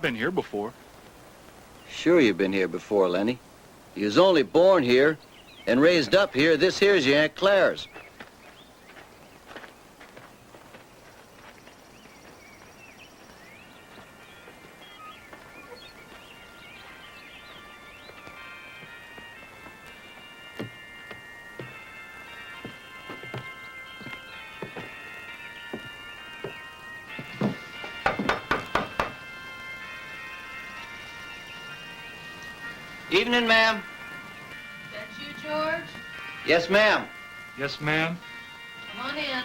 I've been here before. Sure you've been here before, Lenny. You was only born here and raised up here. This here's your Aunt Claire's. Evening, ma'am. That's you, George? Yes, ma'am. Yes, ma'am. Come on in.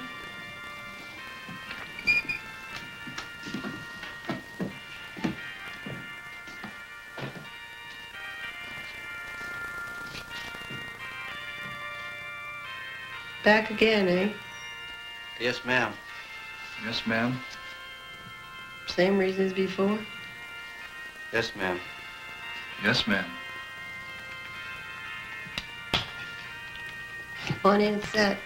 Back again, eh? Yes, ma'am. Yes, ma'am. Same reasons before? Yes, ma'am. Yes, ma'am. Come on in and sit.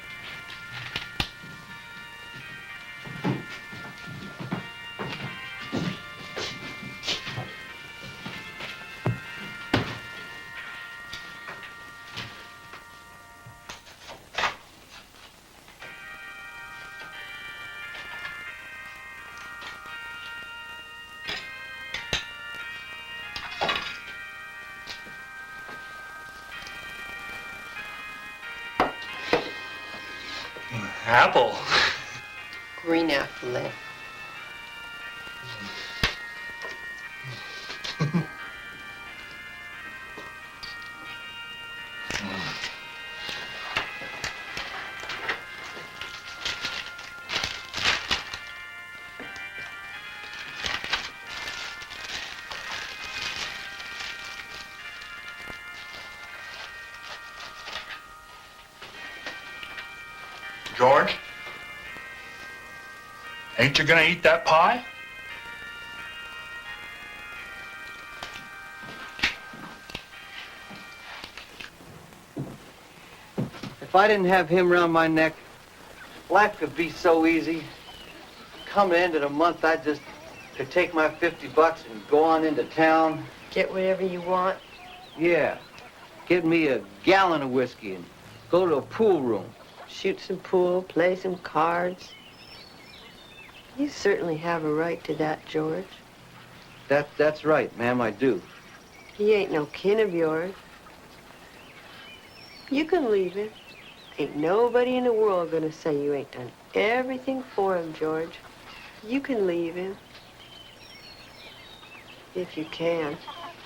Apple. Green apple, eh? George? Ain't you gonna eat that pie? If I didn't have him round my neck, life could be so easy. Come the end of the month, I just could take my $50 and go on into town. Get whatever you want. Yeah. Get me a gallon of whiskey and go to a pool room. Shoot some pool, play some cards. You certainly have a right to that, George. That's right, ma'am, I do. He ain't no kin of yours. You can leave him. Ain't nobody in the world gonna say you ain't done everything for him, George. You can leave him. If you can.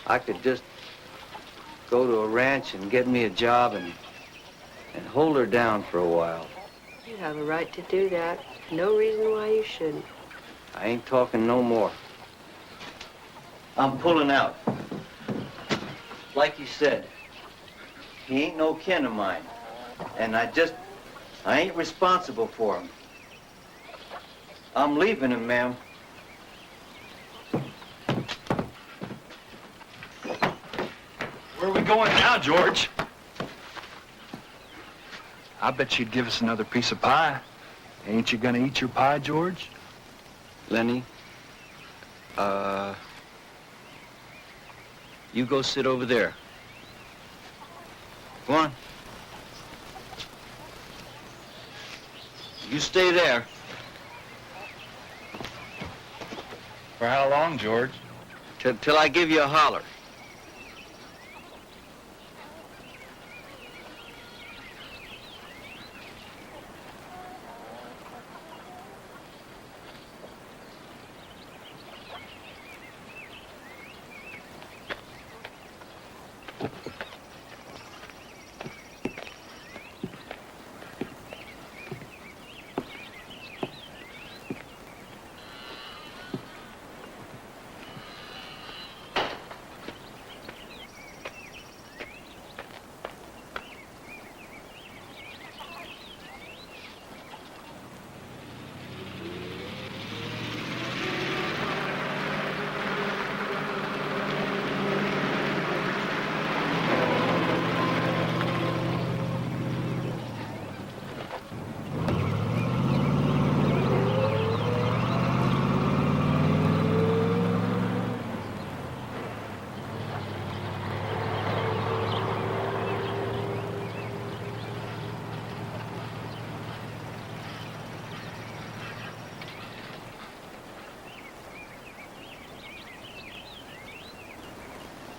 I could just go to a ranch and get me a job and hold her down for a while. You have a right to do that. No reason why you shouldn't. I ain't talking no more. I'm pulling out. Like you said, he ain't no kin of mine. And I ain't responsible for him. I'm leaving him, ma'am. Where are we going now, George? I bet you'd give us another piece of pie. Ain't you gonna eat your pie, George? Lenny, you go sit over there. Go on. You stay there. For how long, George? Till I give you a holler.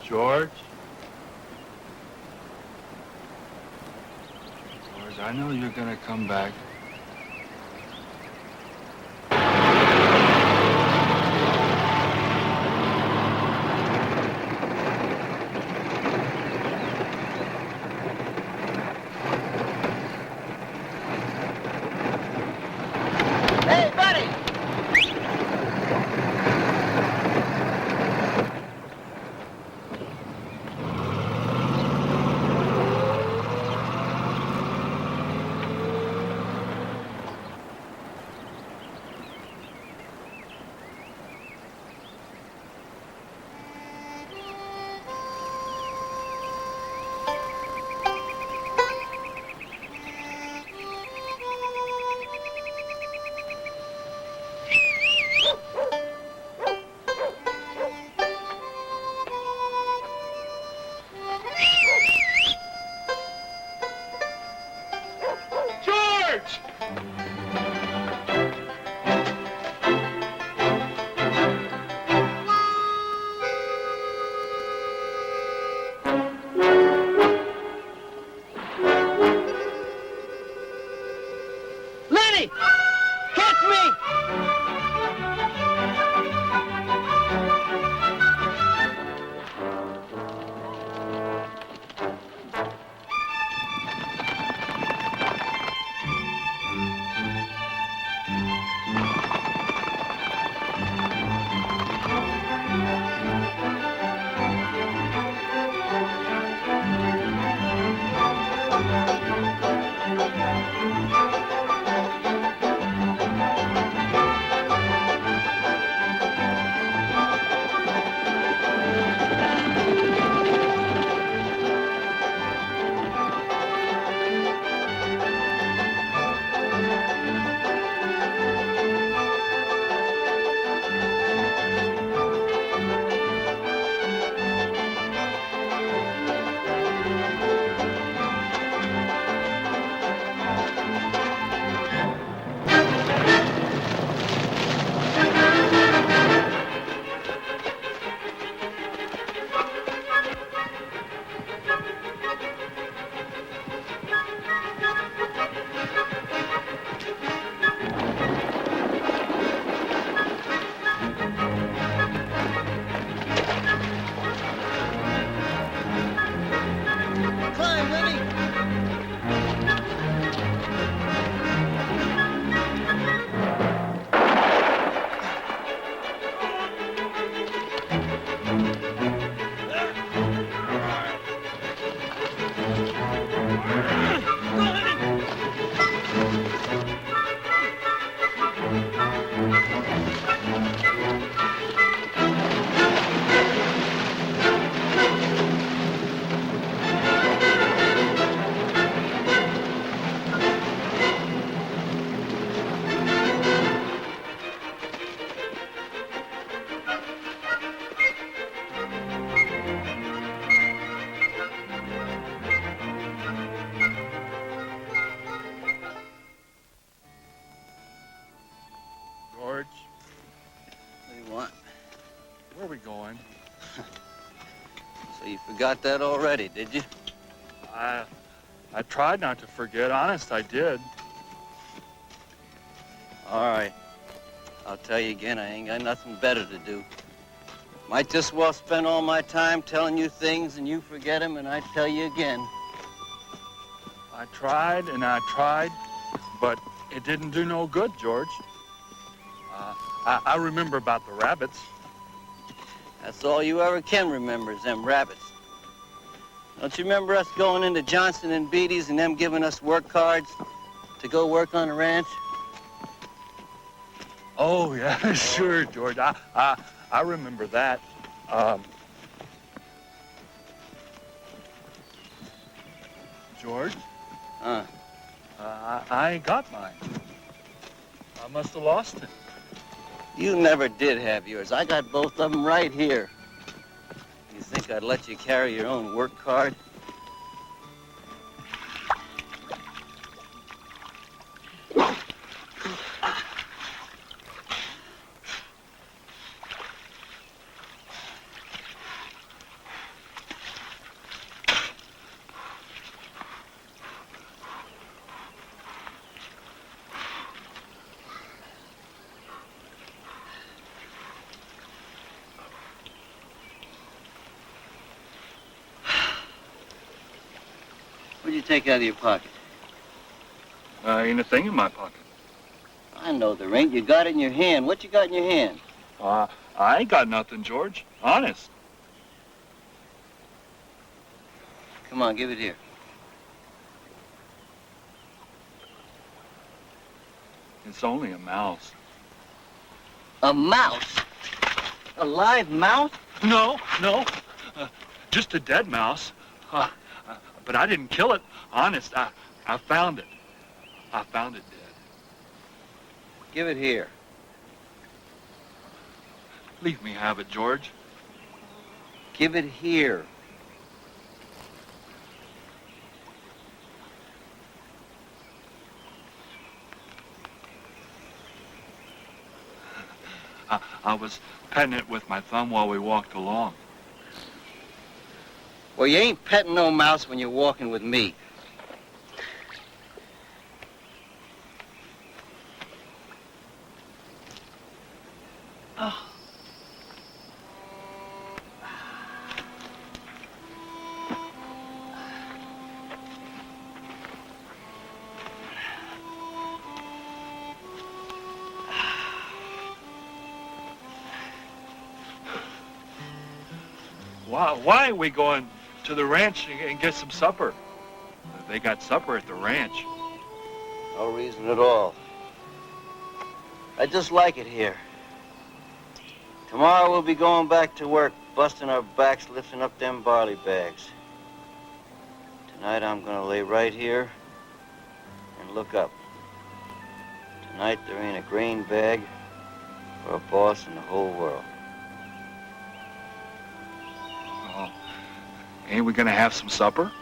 George? George, I know you're gonna come back. Hey, buddy! George! Lenny! Catch me! Climb, Lenny! George, What do you want? where are we going? So you forgot that already, did you? I tried not to forget. Honest, I did. All right. I'll tell you again, I ain't got nothing better to do. Might just well spend all my time telling you things and you forget them and I tell you again. I tried and I tried, but it didn't do no good, George. I remember about the rabbits. That's all you ever can remember is them rabbits. Don't you remember us going into Johnson and Beatty's and them giving us work cards to go work on the ranch? Oh, yeah, sure, George. I remember that. George, Huh. I ain't got mine. I must have lost it. You never did have yours. I got both of them right here. You think I'd let you carry your own work card? did you take out of your pocket? Ain't a thing in my pocket. I know there ain't. You got it in your hand. What you got in your hand? I ain't got nothing, George. Honest. Come on, give it here. It's only a mouse. A mouse? A live mouse? No. Just a dead mouse. But I didn't kill it. Honest, I found it. I found it dead. Give it here. Leave me have it, George. Give it here. I was petting it with my thumb while we walked along. Well, you ain't petting no mouse when you're walking with me. Oh. Why are we going to the ranch and get some supper? They got supper at the ranch. No reason at all. I just like it here. Tomorrow we'll be going back to work, busting our backs, lifting up them barley bags. Tonight I'm gonna lay right here and look up. Tonight there ain't a grain bag or a boss in the whole world. Oh, ain't we gonna have some supper?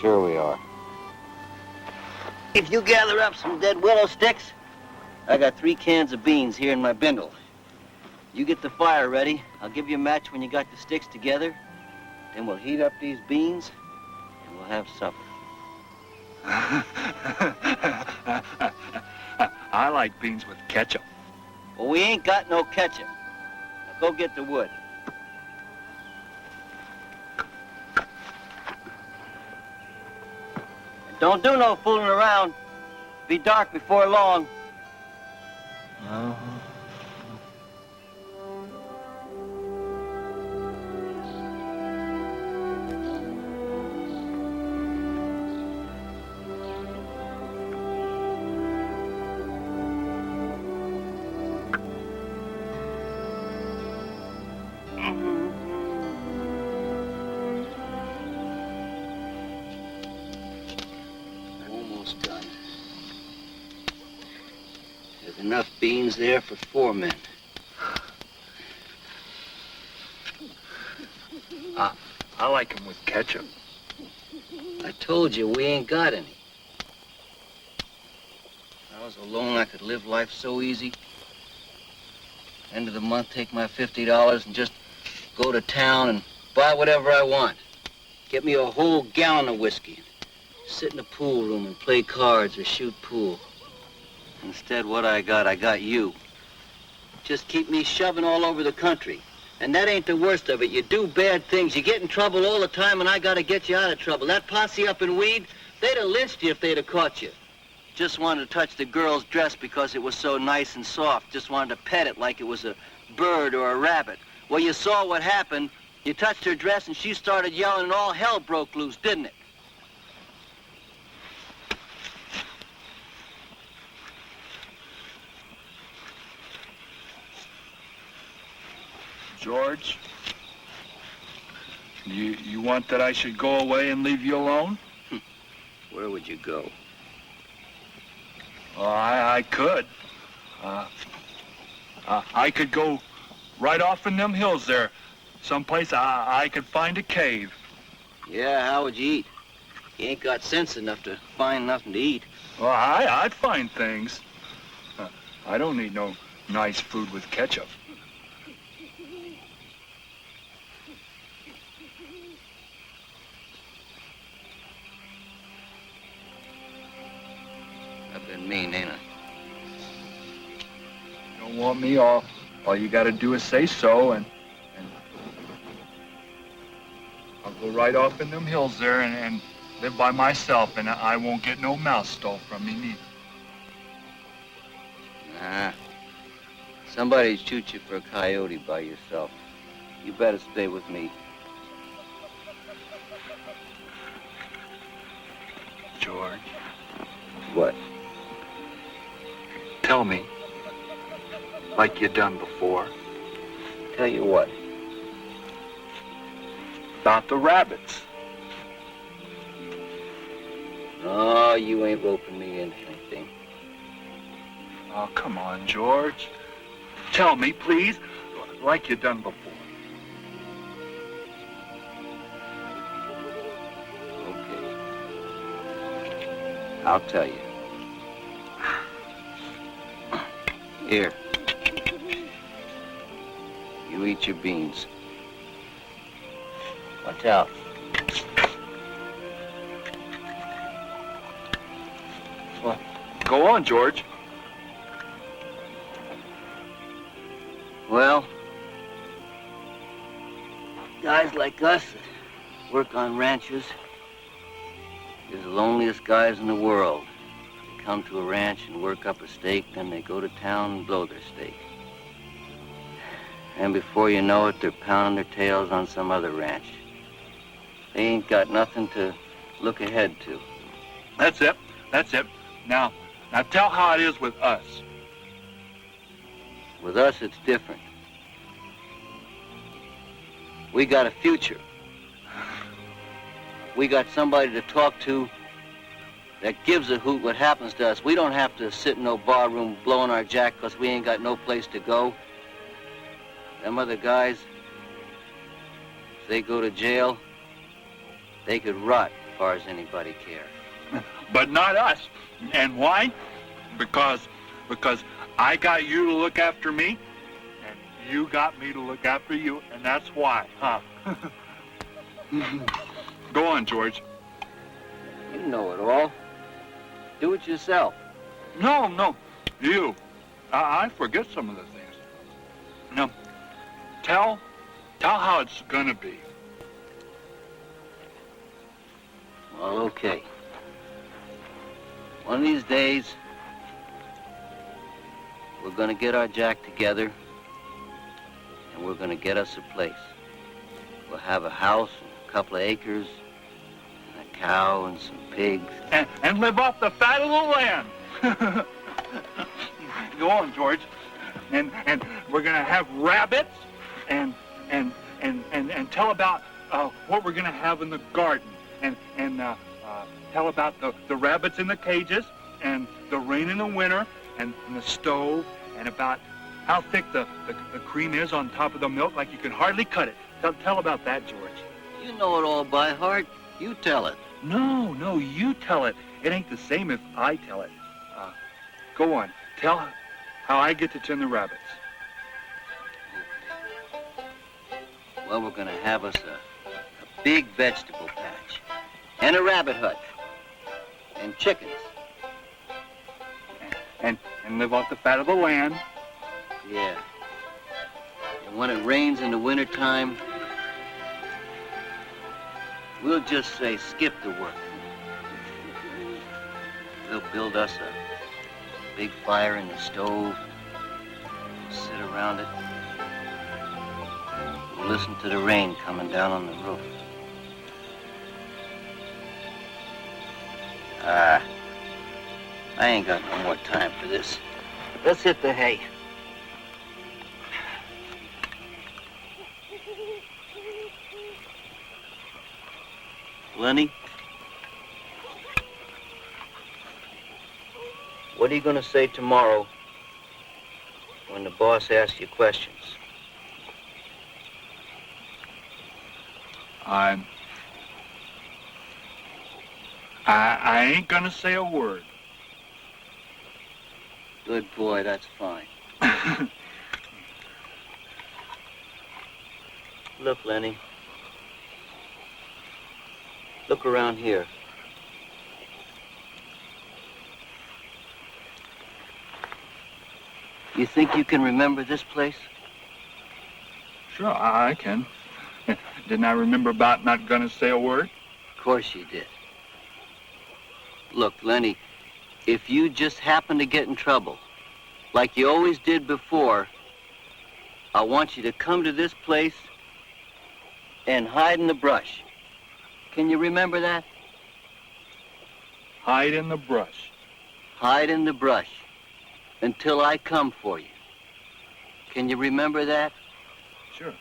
Sure we are. If you gather up some dead willow sticks, I got 3 cans of beans here in my bindle. You get the fire ready. I'll give you a match when you got the sticks together. Then we'll heat up these beans and we'll have supper. I like beans with ketchup. Well, we ain't got no ketchup. Now go get the wood. And don't do no fooling around. Be dark before long. Almost done. There's enough beans there for 4 men. I like them with ketchup. I told you, we ain't got any. If I was alone, I could live life so easy. End of the month, take my $50 and just go to town and buy whatever I want. Get me a whole gallon of whiskey. Sit in the pool room and play cards or shoot pool. Instead, what I got you. Just keep me shoving all over the country. And that ain't the worst of it. You do bad things. You get in trouble all the time, and I gotta get you out of trouble. That posse up in Weed, they'd have lynched you if they'd have caught you. Just wanted to touch the girl's dress because it was so nice and soft. Just wanted to pet it like it was a bird or a rabbit. Well, you saw what happened. You touched her dress, and she started yelling, and all hell broke loose, didn't it? George, you want that I should go away and leave you alone? Where would you go? Well, I could. I could go right off in them hills there. Someplace I could find a cave. Yeah, how would you eat? You ain't got sense enough to find nothing to eat. Well, I'd find things. I don't need no nice food with ketchup. I've been mean, ain't I? You don't want me, all you gotta do is say so, and I'll go right off in them hills there and live by myself, and I won't get no mouse stole from me neither. Nah. Somebody'd shoot you for a coyote by yourself. You better stay with me. George, What? tell me, like you done before, Tell you what. about the rabbits. Oh, you ain't roping me into anything. Oh, come on, George. Tell me, please, like you done before. Okay. I'll tell you. Here. You eat your beans. Watch out. Go on, George. Well, guys like us that work on ranches is the loneliest guys in the world. They come to a ranch and work up a stake, then they go to town and blow their stake. And before you know it, they're pounding their tails on some other ranch. They ain't got nothing to look ahead to. That's it. That's it. Now tell how it is with us. With us, it's different. We got a future. We got somebody to talk to that gives a hoot what happens to us. We don't have to sit in no bar room blowing our jack because we ain't got no place to go. Them other guys, if they go to jail, they could rot as far as anybody care. But not us. And why? Because I got you to look after me, and you got me to look after you, and that's why, huh? Go on, George. You know it all. Do it yourself. No, you. I forget some of the things. No, tell how it's gonna be. Well, okay. One of these days, we're gonna get our jack together, and we're gonna get us a place. We'll have a house and a couple of acres, and a cow and some pigs. And live off the fat of the land. Go on, George. And we're gonna have rabbits, and tell about what we're gonna have in the garden, and tell about the rabbits in the cages, and the rain in the winter, and the stove, and about how thick the cream is on top of the milk, like you can hardly cut it. Tell about that, George. You know it all by heart. You tell it. No, you tell it. It ain't the same if I tell it. Go on. Tell how I get to tend the rabbits. Well, we're gonna have us a big vegetable patch, and a rabbit hutch, and chickens. And live off the fat of the land. Yeah. And when it rains in the wintertime, we'll just say skip the work. We'll build us a big fire in the stove, sit around it, we'll listen to the rain coming down on the roof. I ain't got no more time for this. Let's hit the hay. Lenny? What are you gonna say tomorrow when the boss asks you questions? I ain't gonna say a word. Good boy, that's fine. Look, Lenny. Look around here. You think you can remember this place? Sure, I can. Didn't I remember about not gonna say a word? Of course you did. Look, Lenny, if you just happen to get in trouble, like you always did before, I want you to come to this place and hide in the brush. Can you remember that? Hide in the brush. Hide in the brush until I come for you. Can you remember that? Sure,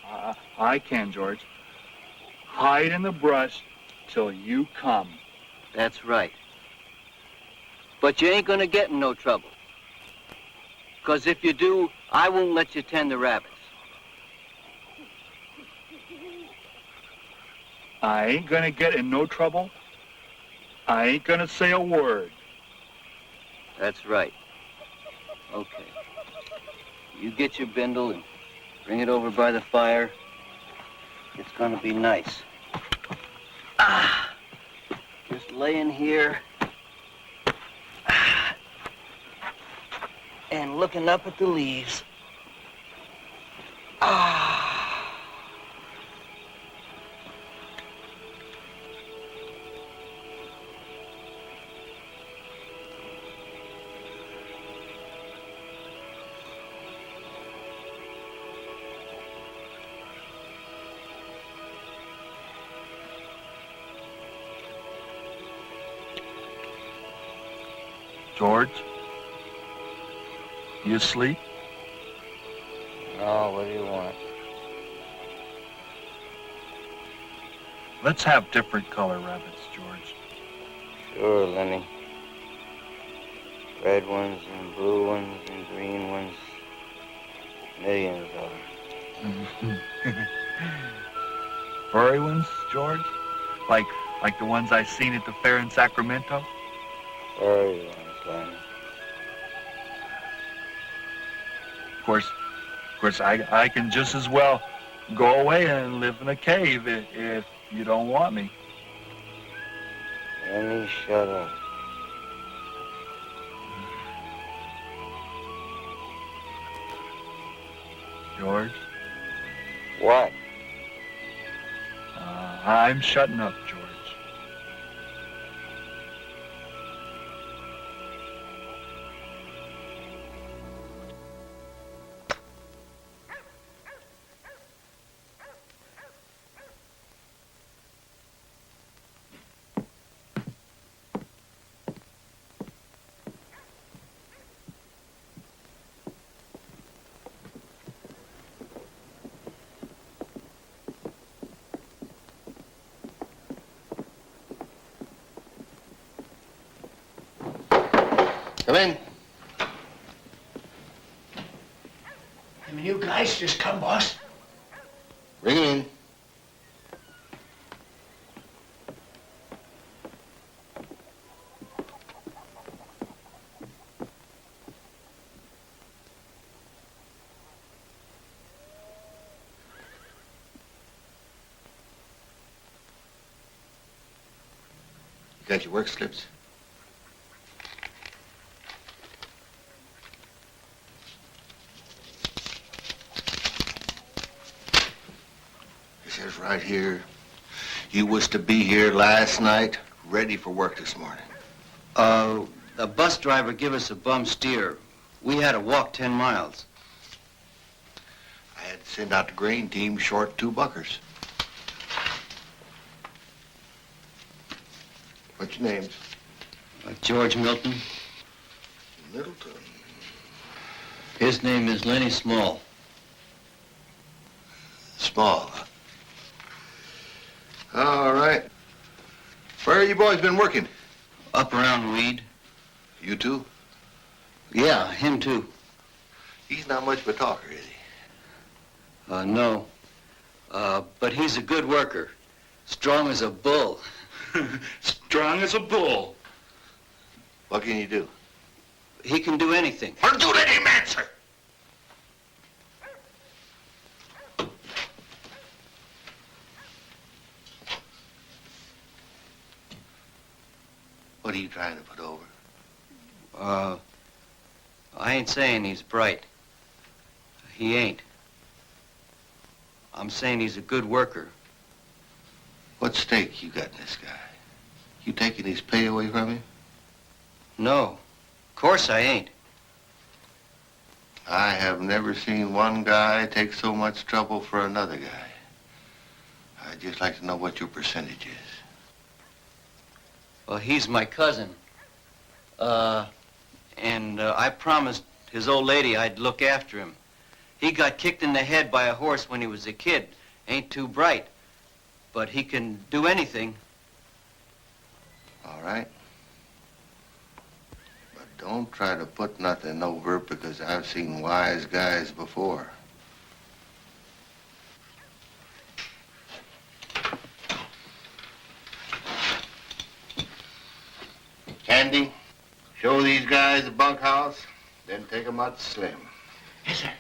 I can, George. Hide in the brush till you come. That's right. But you ain't gonna get in no trouble. 'Cause if you do, I won't let you tend the rabbits. I ain't gonna get in no trouble. I ain't gonna say a word. That's right. Okay. You get your bindle and bring it over by the fire. It's gonna be nice. Just laying here and looking up at the leaves. George? You asleep? Oh, what do you want? Let's have different color rabbits, George. Sure, Lenny. Red ones and blue ones and green ones. Millions of them. Furry ones, George? Like the ones I seen at the fair in Sacramento? Furry ones, Lenny. Of course, I can just as well go away and live in a cave if you don't want me. Lenny, shut up. George? What? I'm shutting up, George. Come in. Them you guys just come, boss. Bring him in. You got your work slips? Says right here, you was to be here last night, ready for work this morning. The bus driver give us a bum steer. We had to walk 10 miles. I had to send out the grain team short 2 buckers. What's your names? George Milton. Middleton. His name is Lenny Small. Small. All right. Where you boys been working? Up around Weed. You too? Yeah, him too. He's not much of a talker, is he? No. But he's a good worker. Strong as a bull. Strong as a bull. What can you do? He can do anything. Or do let him answer! What are you trying to put over? I ain't saying he's bright. He ain't. I'm saying he's a good worker. What stake you got in this guy? You taking his pay away from him? No, of course I ain't. I have never seen one guy take so much trouble for another guy. I'd just like to know what your percentage is. Well, he's my cousin. I promised his old lady I'd look after him. He got kicked in the head by a horse when he was a kid. Ain't too bright, but he can do anything. All right. But don't try to put nothing over it, because I've seen wise guys before. Candy, show these guys the bunkhouse, then take them out to Slim. Yes, sir.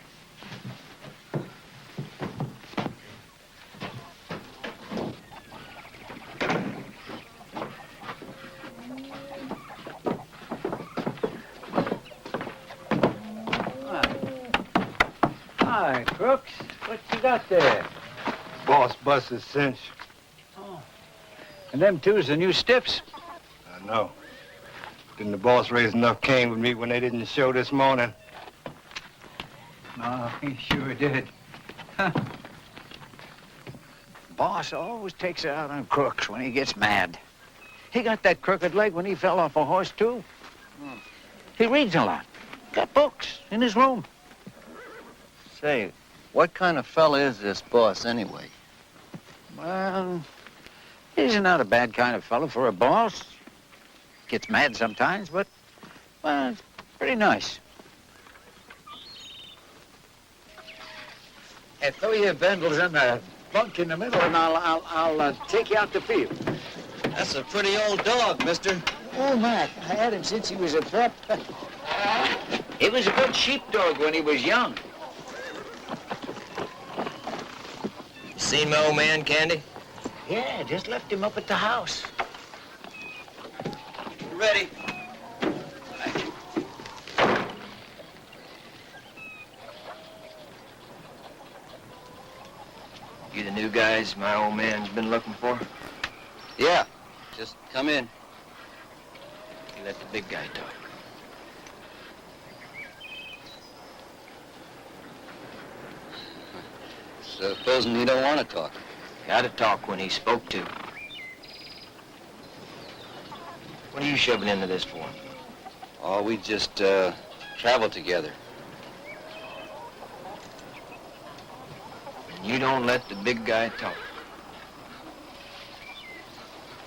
Hi, Crooks. What you got there? Boss busted cinch. Oh. And them two's the new stiffs? I know. Didn't the boss raise enough cane with me when they didn't show this morning? No, he sure did. Huh. Boss always takes it out on Crooks when he gets mad. He got that crooked leg when he fell off a horse, too. He reads a lot. Got books in his room. Say, what kind of fella is this boss anyway? Well, he's not a bad kind of fellow for a boss. Gets mad sometimes, but, well, it's pretty nice. Hey, throw your bundles in the bunk in the middle, and I'll take you out to field. That's a pretty old dog, mister. Oh, Mac, I had him since he was a pup. He was a good sheepdog when he was young. Seen my old man, Candy? Yeah, just left him up at the house. Ready? You the new guys my old man's been looking for? Yeah, just come in. You let the big guy talk. Supposing you don't want to talk. Gotta talk when he's spoke to. What are you shoving into this for? Oh, we just, travel together. And you don't let the big guy talk.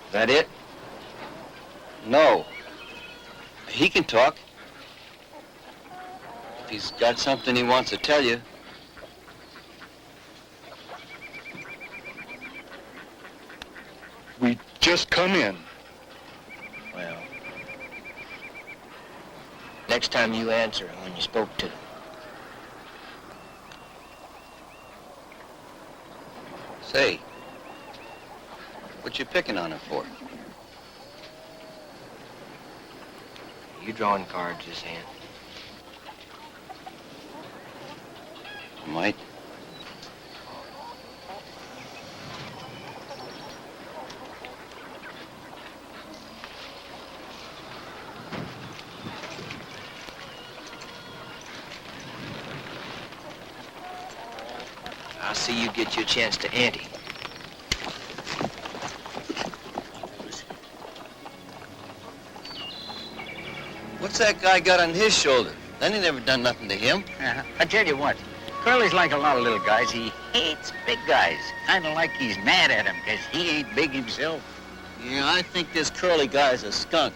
Is that it? No. He can talk. If he's got something he wants to tell you. We just come in. Well, next time you answer him when you spoke to him. Say, what you picking on him for? You drawing cards this hand? Might. I'll see you get your chance to ante. What's that guy got on his shoulder? That ain't never done nothing to him. I tell you what, Curly's like a lot of little guys. He hates big guys. Kind of like he's mad at him because he ain't big himself. Yeah, I think this Curly guy's a skunk.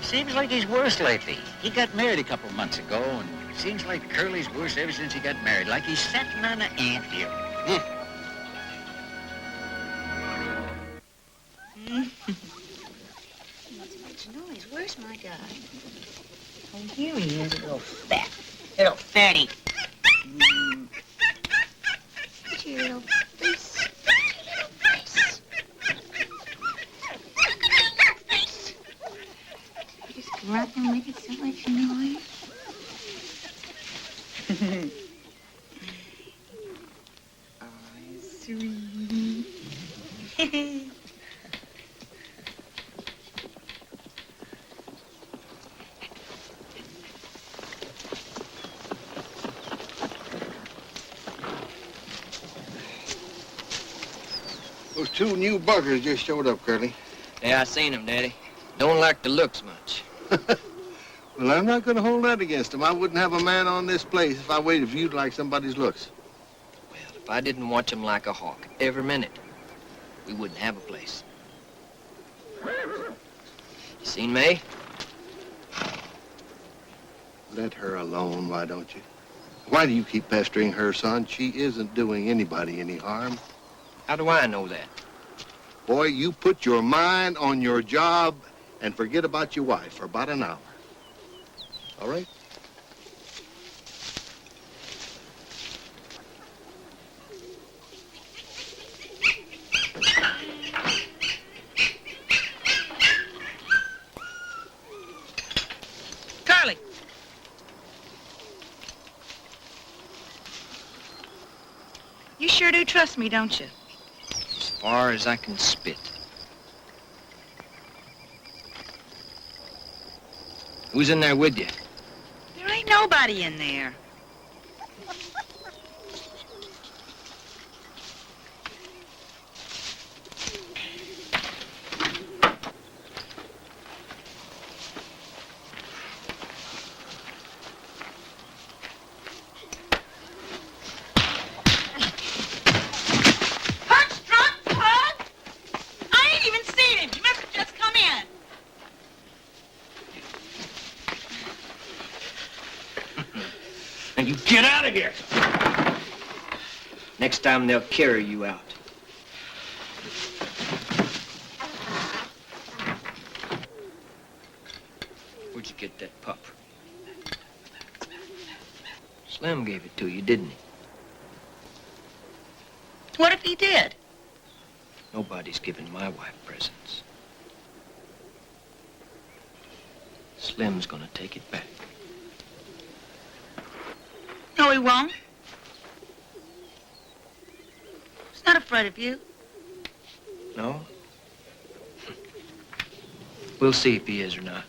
Seems like he's worse lately. He got married a couple months ago, and seems like Curly's worse ever since he got married, like he's sitting on an anthill. Not so much noise. Where's my guy? Oh, here he is, a little fat. Little fatty. What's your little face? Little face. You just come right there and make it so much noise. Oh, sweet. Those two new buggers just showed up, Curly. Yeah, I seen him, Daddy. Don't like the looks much. Well, I'm not going to hold that against them. I wouldn't have a man on this place if I waited for you to like somebody's looks. Well, if I didn't watch him like a hawk every minute, we wouldn't have a place. You seen May? Let her alone, why don't you? Why do you keep pestering her, son? She isn't doing anybody any harm. How do I know that? Boy, you put your mind on your job and forget about your wife for about an hour. All right? Carly. You sure do trust me, don't you? As far as I can spit. Who's in there with you? There ain't nobody in there. Huck's drunk, Huck? I ain't even seen him. He must have just come in. Now you get out of here! Next time they'll carry you out. Where'd you get that pup? Slim gave it to you, didn't he? What if he did? Nobody's giving my wife presents. Slim's gonna take it back. No, he won't. He's not afraid of you. No? We'll see if he is or not.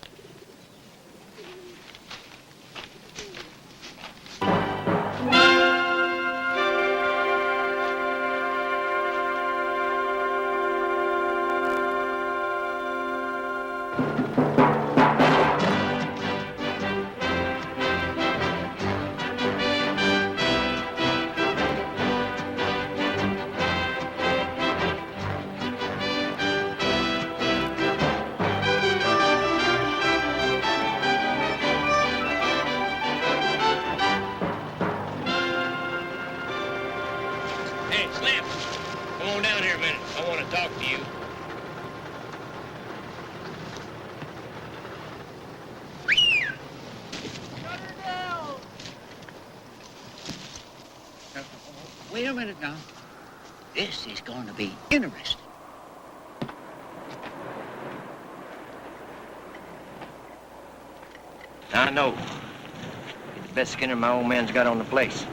Hey, Slim, come on down here a minute. I want to talk to you. Wait a minute now. This is going to be interesting. I know. You're the best skinner my old man's got on the place.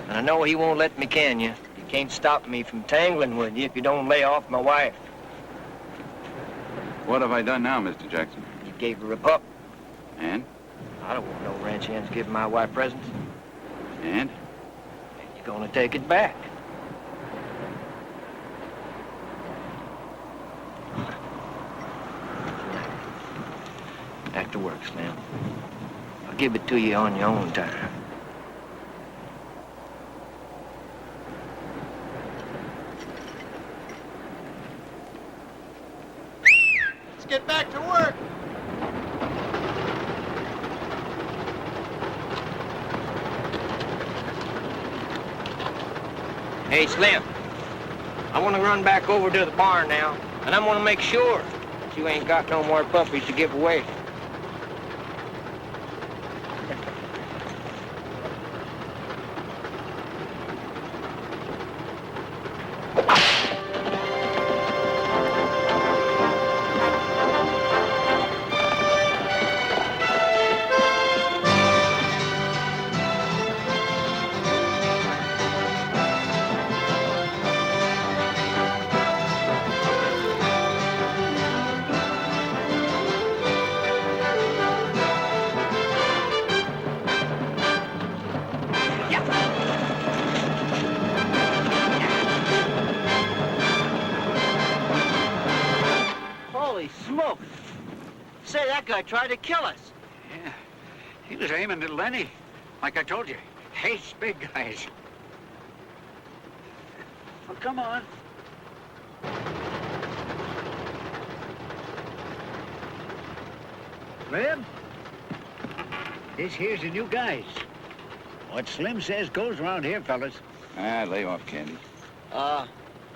And I know he won't let me, can you? You can't stop me from tangling with you if you don't lay off my wife. What have I done now, Mr. Jackson? You gave her a pup. And? I don't want no ranch hands giving my wife presents. And? You're gonna take it back. Back to work, Slim. I'll give it to you on your own time. Let's get back to work. Hey, Slim. I want to run back over to the barn now, and I want to make sure that you ain't got no more puppies to give away. say, that guy tried to kill us. Yeah. He was aiming at Lenny. Like I told you, hates big guys. Well, come on. Slim? This here's the new guys. What Slim says goes around here, fellas. Lay off, Candy.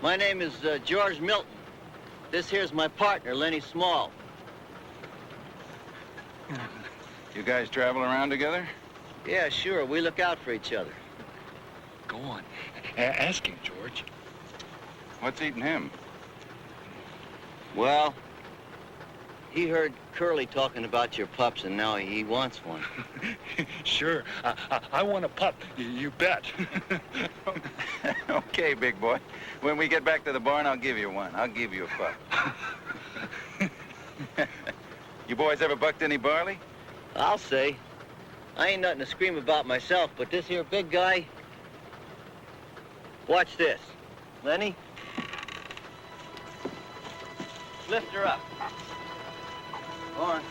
My name is George Milton. This here's my partner, Lenny Small. You guys travel around together? Yeah, sure. We look out for each other. Go on. Ask him, George. What's eating him? Well, he heard Curly talking about your pups, and now he wants one. Sure. I want a pup. You bet. Okay, big boy. When we get back to the barn, I'll give you one. I'll give you a pup. You boys ever bucked any barley? I'll say. I ain't nothing to scream about myself, but this here big guy... Watch this. Lenny? Lift her up. Go on.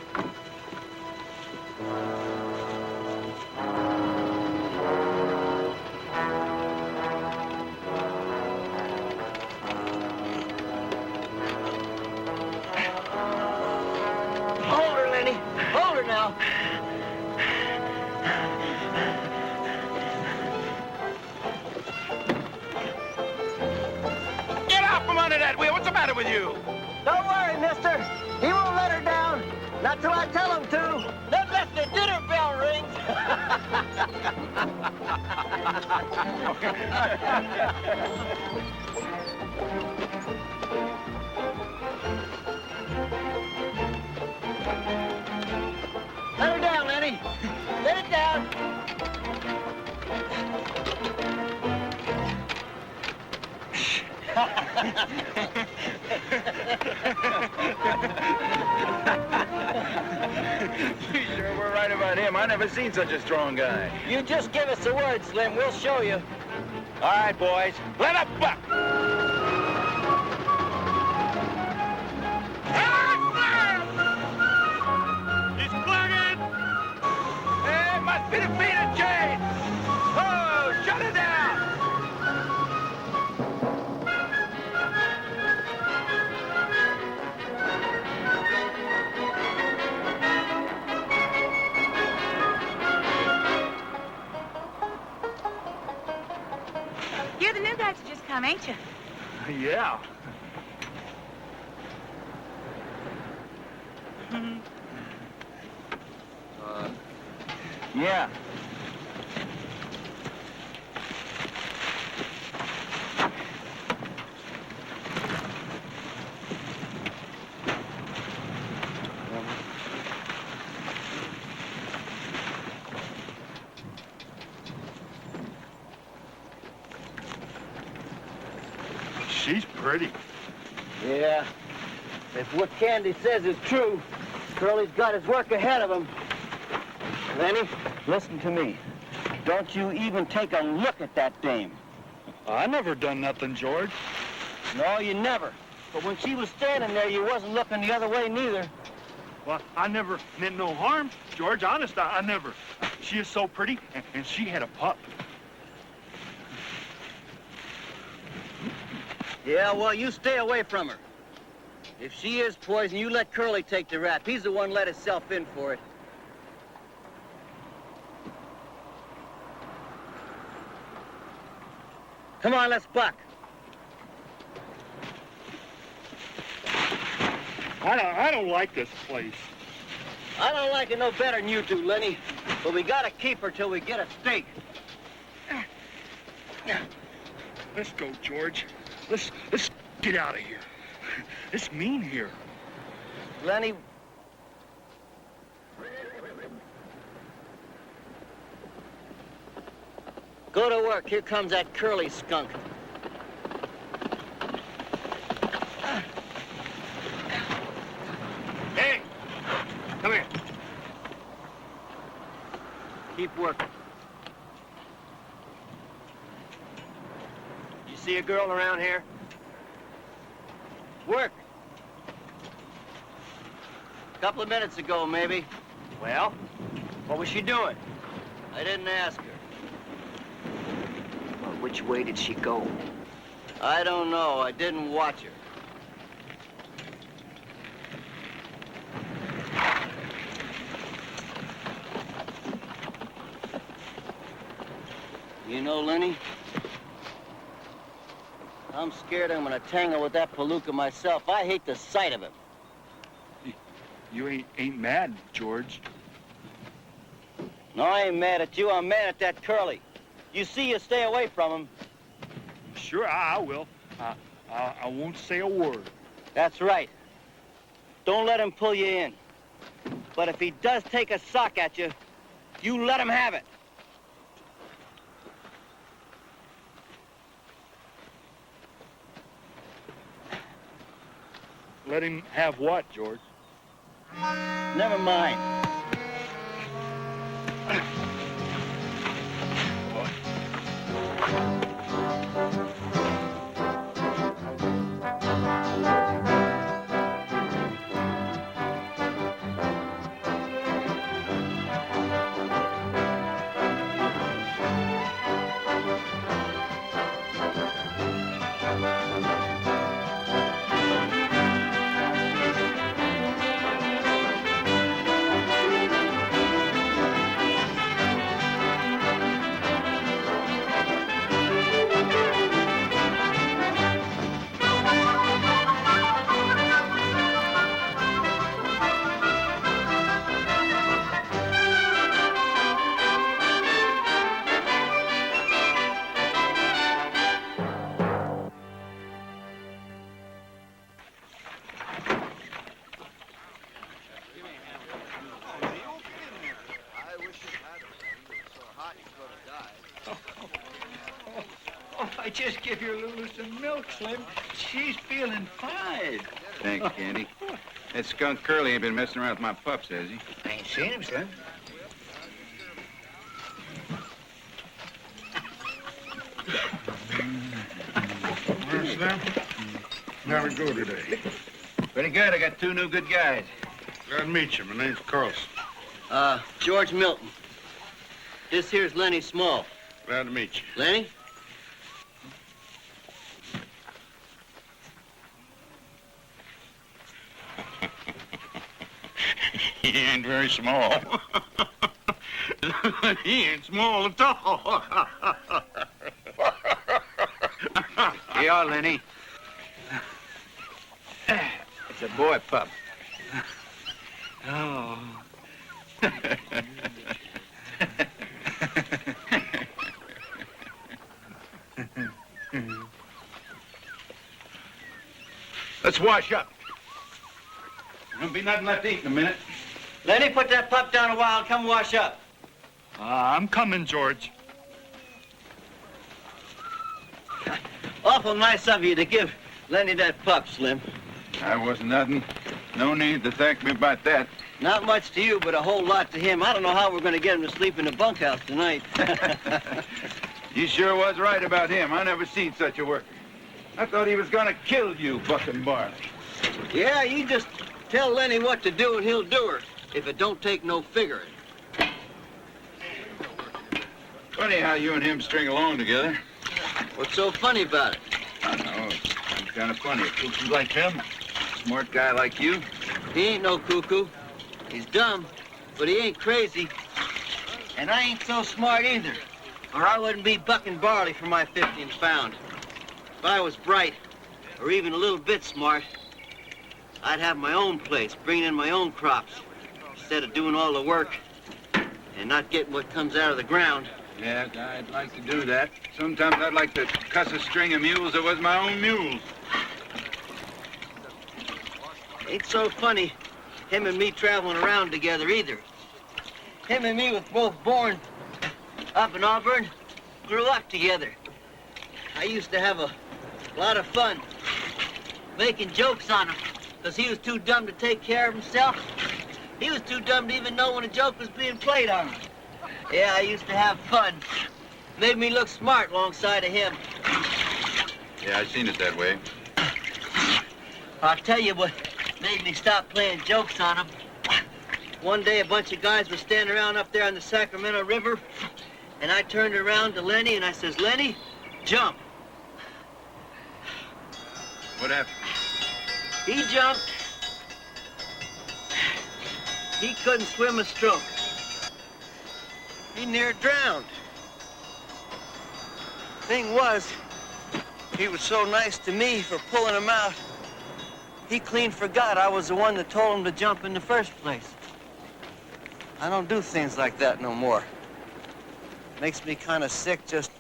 Hold her, Lenny. Hold her now. Get out from under that wheel! What's the matter with you? Don't worry, mister. He won't let her down. Not till I tell him to. Then let the dinner bell ring. Let her down, Lenny. Let it down. You sure were right about him. I never seen such a strong guy. You just give us the word, Slim. We'll show you. All right, boys. Let up buck! He's plugging! Hey, must be the feet of chain! Oh, shut it down! You're the new guys who just come, ain't you? Yeah. Yeah. She's pretty. Yeah. If what Candy says is true, Curly's got his work ahead of him. Lenny, listen to me. Don't you even take a look at that dame. I never done nothing, George. No, you never. But when she was standing there, you wasn't looking the other way neither. Well, I never meant no harm, George. Honest, I never. She is so pretty, and she had a pup. Yeah, well, you stay away from her. If she is poison, you let Curly take the rap. He's the one let himself in for it. Come on, let's buck. I don't like this place. I don't like it no better than you do, Lenny. But we gotta keep her till we get a stake. Let's go, George. Let's get out of here. It's mean here. Lenny, go to work. Here comes that Curly skunk. Hey, come here. Keep working. You see a girl around here? Work. Couple of minutes ago, maybe. Well, what was she doing? I didn't ask her. Well, which way did she go? I don't know. I didn't watch her. You know, Lenny, I'm scared I'm gonna tangle with that Palooka myself. I hate the sight of him. You ain't mad, George. No, I ain't mad at you. I'm mad at that Curly. You see, you stay away from him. Sure, I will. I won't say a word. That's right. Don't let him pull you in. But if he does take a sock at you, you let him have it. Let him have what, George? Never mind. I just give your Lulu some milk, Slim. She's feeling fine. Thanks, Candy. That skunk Curly ain't been messing around with my pups, has he? I ain't seen him, Slim. Well, Slim, how'd it go today? Pretty good. I got two new good guys. Glad to meet you. My name's Carlson. George Milton. This here's Lenny Small. Glad to meet you. Lenny? He ain't very small. He ain't small at all. Here you are, Lenny. It's a boy pup. Oh. Let's wash up. There'll be nothing left to eat in a minute. Lenny, put that pup down a while and come wash up. I'm coming, George. Awful nice of you to give Lenny that pup, Slim. I wasn't nothing. No need to thank me about that. Not much to you, but a whole lot to him. I don't know how we're going to get him to sleep in the bunkhouse tonight. You sure was right about him. I never seen such a worker. I thought he was going to kill you, Bucking Barley. Yeah, you just tell Lenny what to do and he'll do her, if it don't take no figuring. Funny how you and him string along together. What's so funny about it? I know. It's kind of funny. A cuckoo like him, a smart guy like you. He ain't no cuckoo. He's dumb, but he ain't crazy. And I ain't so smart either, or I wouldn't be bucking barley for my 50th pound. If I was bright, or even a little bit smart, I'd have my own place, bringing in my own crops, instead of doing all the work and not getting what comes out of the ground. Yes, I'd like to do that. Sometimes I'd like to cuss a string of mules that was my own mules. Ain't so funny, him and me traveling around together either. Him and me was both born up in Auburn, grew up together. I used to have a lot of fun making jokes on him, because he was too dumb to take care of himself. He was too dumb to even know when a joke was being played on him. Yeah, I used to have fun. Made me look smart alongside of him. Yeah, I seen it that way. I'll tell you what made me stop playing jokes on him. One day, a bunch of guys were standing around up there on the Sacramento River, and I turned around to Lenny, and I says, Lenny, jump. What happened? He jumped. He couldn't swim a stroke. He near drowned. Thing was, he was so nice to me for pulling him out, he clean forgot I was the one that told him to jump in the first place. I don't do things like that no more. Makes me kind of sick just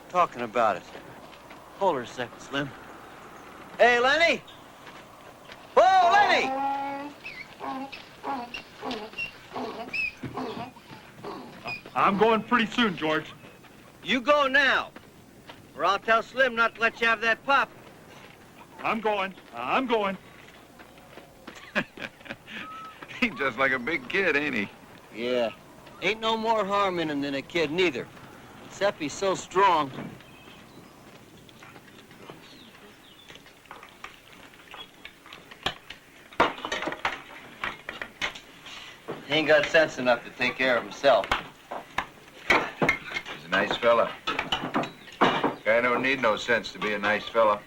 talking about it. Hold her a second, Slim. Hey, Lenny! Whoa, Lenny! I'm going pretty soon, George. You go now, or I'll tell Slim not to let you have that pup. I'm going. I'm going. He's just like a big kid, ain't he? Yeah. Ain't no more harm in him than a kid, neither. Except he's so strong. He ain't got sense enough to take care of himself. He's a nice fella. Guy don't need no sense to be a nice fella.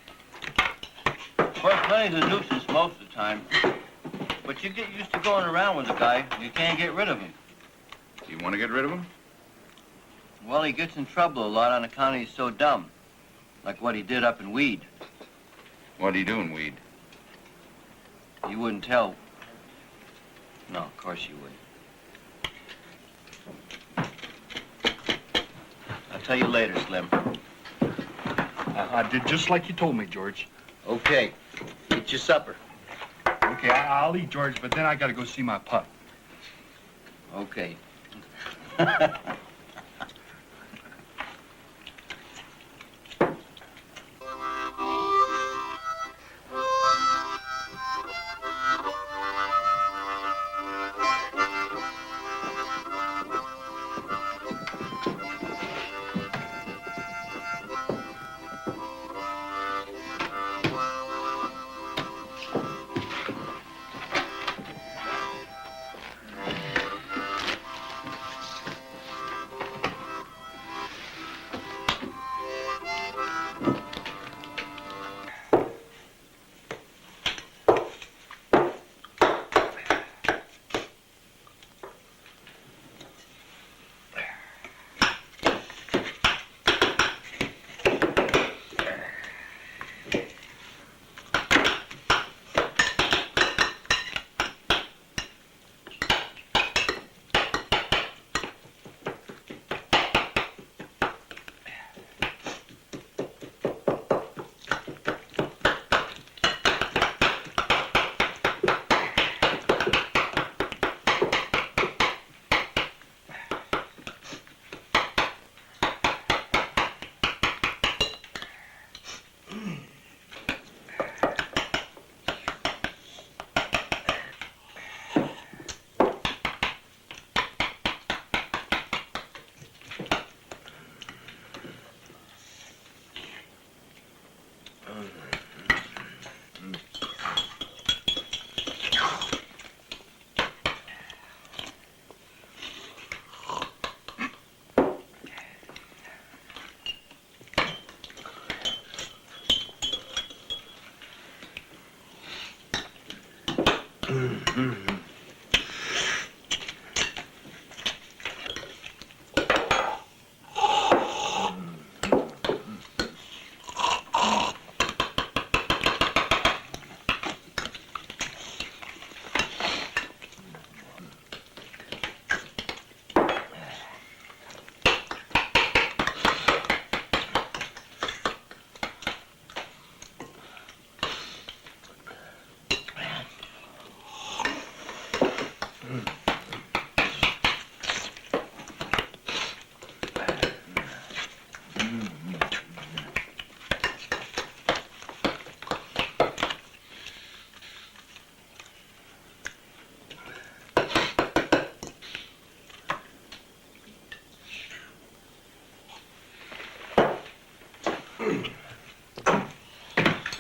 Of course, Lenny's a nuisance most of the time. But you get used to going around with a guy, you can't get rid of him. You want to get rid of him? Well, he gets in trouble a lot on account he's so dumb. Like what he did up in Weed. What'd he do in Weed? You wouldn't tell. No, of course you wouldn't. I'll tell you later, Slim. I did just like you told me, George. Okay. Eat your supper. Okay, I'll eat, George, but then I gotta go see my pup. Okay.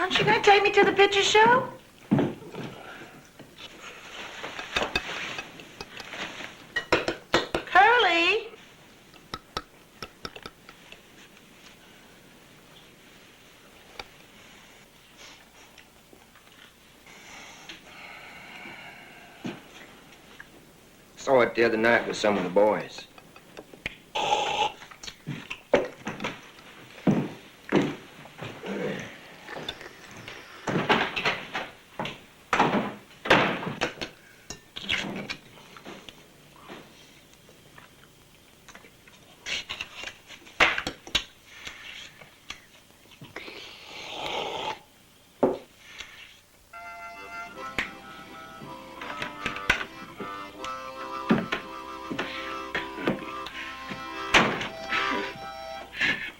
Aren't you going to take me to the picture show? Saw it the other night with some of the boys.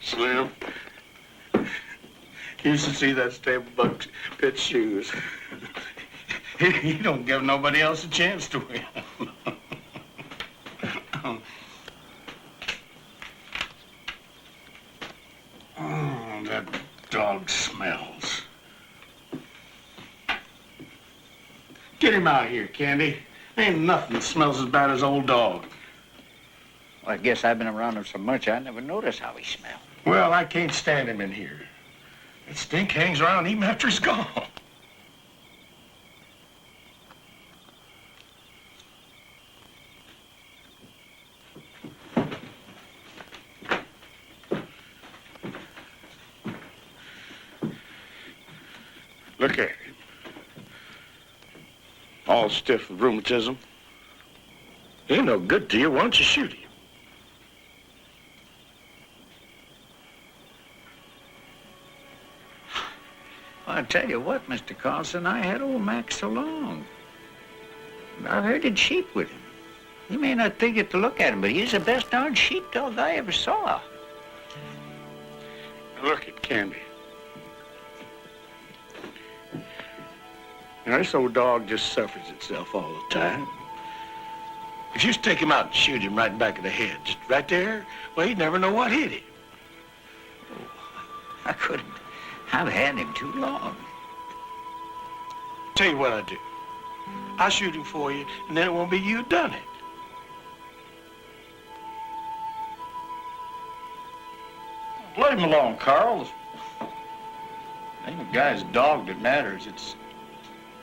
Slim, you should see that stable buck pitch shoes. He don't give nobody else a chance to win. Oh, that dog smells. Get him out here, Candy. Ain't nothing smells as bad as old dog. Well, I guess I've been around him so much I never noticed how he smelled. Well, I can't stand him in here. That stink hangs around even after he's gone. Look at him. All stiff with rheumatism. He ain't no good to you. Why don't you shoot him? I tell you what, Mr. Carlson, I had old Mac so long. I've herded sheep with him. You may not think it to look at him, but he's the best darn sheepdog I ever saw. Look at Candy. Now, this old dog just suffers itself all the time. If you stick him out and shoot him right back of the head, just right there, well, he'd never know what hit him. I couldn't. I've had him too long. Tell you what I'll do. I'll shoot him for you, and then it won't be you done it. Let him alone, Carl. It ain't the guy's dog that matters. It's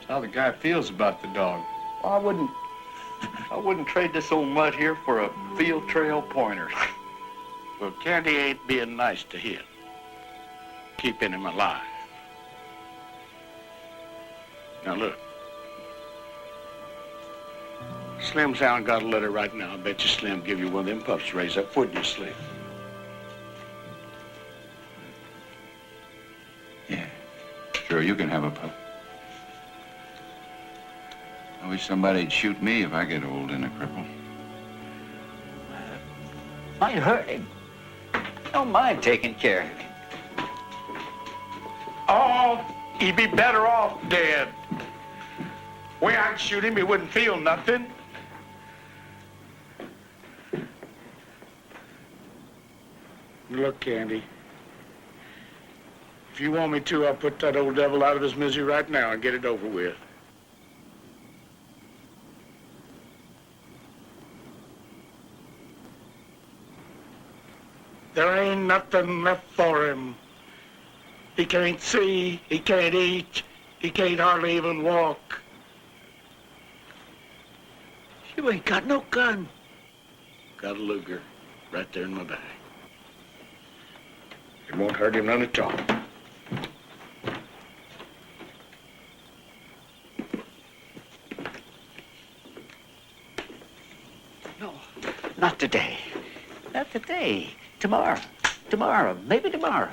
how the guy feels about the dog. I wouldn't trade this old mutt here for a field trail pointer. Well, Candy ain't being nice to him. Keeping him alive. Now look. Slim's hound got a letter right now. I bet you Slim give you one of them pups to raise up, wouldn't you, Slim? Yeah. Sure, you can have a pup. I wish somebody'd shoot me if I get old and a cripple. Might hurt him. Don't mind taking care of him. Oh, he'd be better off dead. Way I'd shoot him, he wouldn't feel nothing. Look, Candy. If you want me to, I'll put that old devil out of his misery right now and get it over with. There ain't nothing left for him. He can't see, he can't eat, he can't hardly even walk. You ain't got no gun. Got a Luger right there in my bag. It won't hurt him none at all. No, not today. Not today. Tomorrow. Tomorrow. Maybe tomorrow.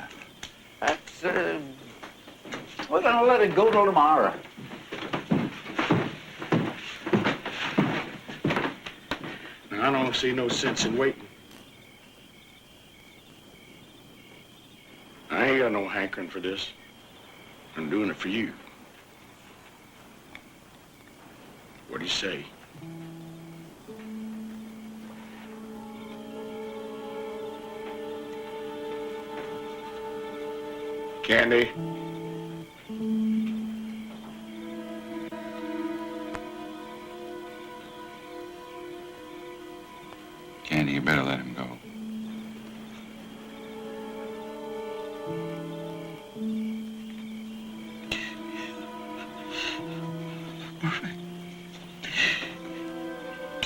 That's, we're gonna let it go till tomorrow. Now, I don't see no sense in waiting. I ain't got no hankering for this. I'm doing it for you. What do you say? Candy? Candy, you better let him go.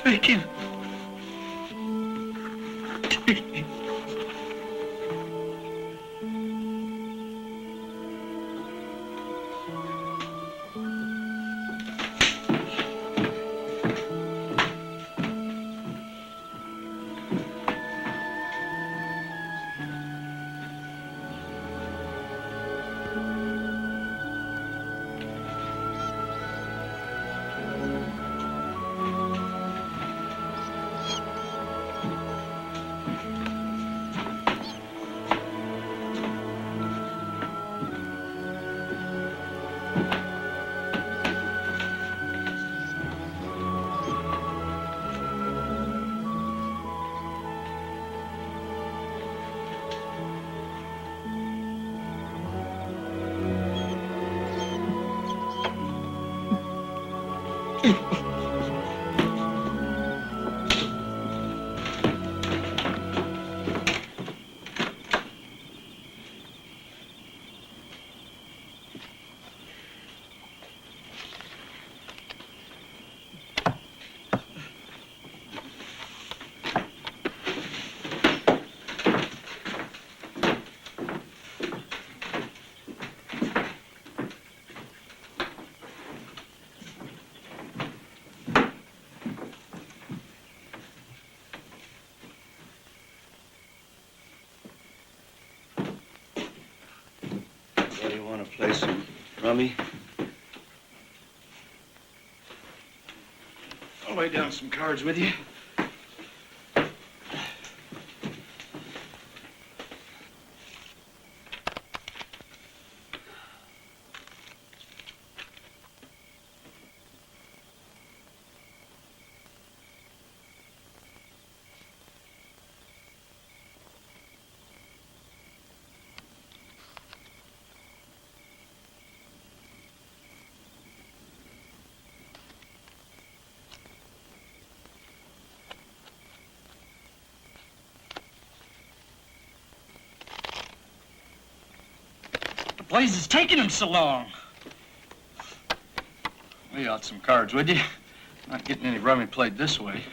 Take him. Take him. Want to play some rummy? I'll lay down some cards with you. The place is taking him so long. Lay out some cards, would you? Not getting any rummy played this way.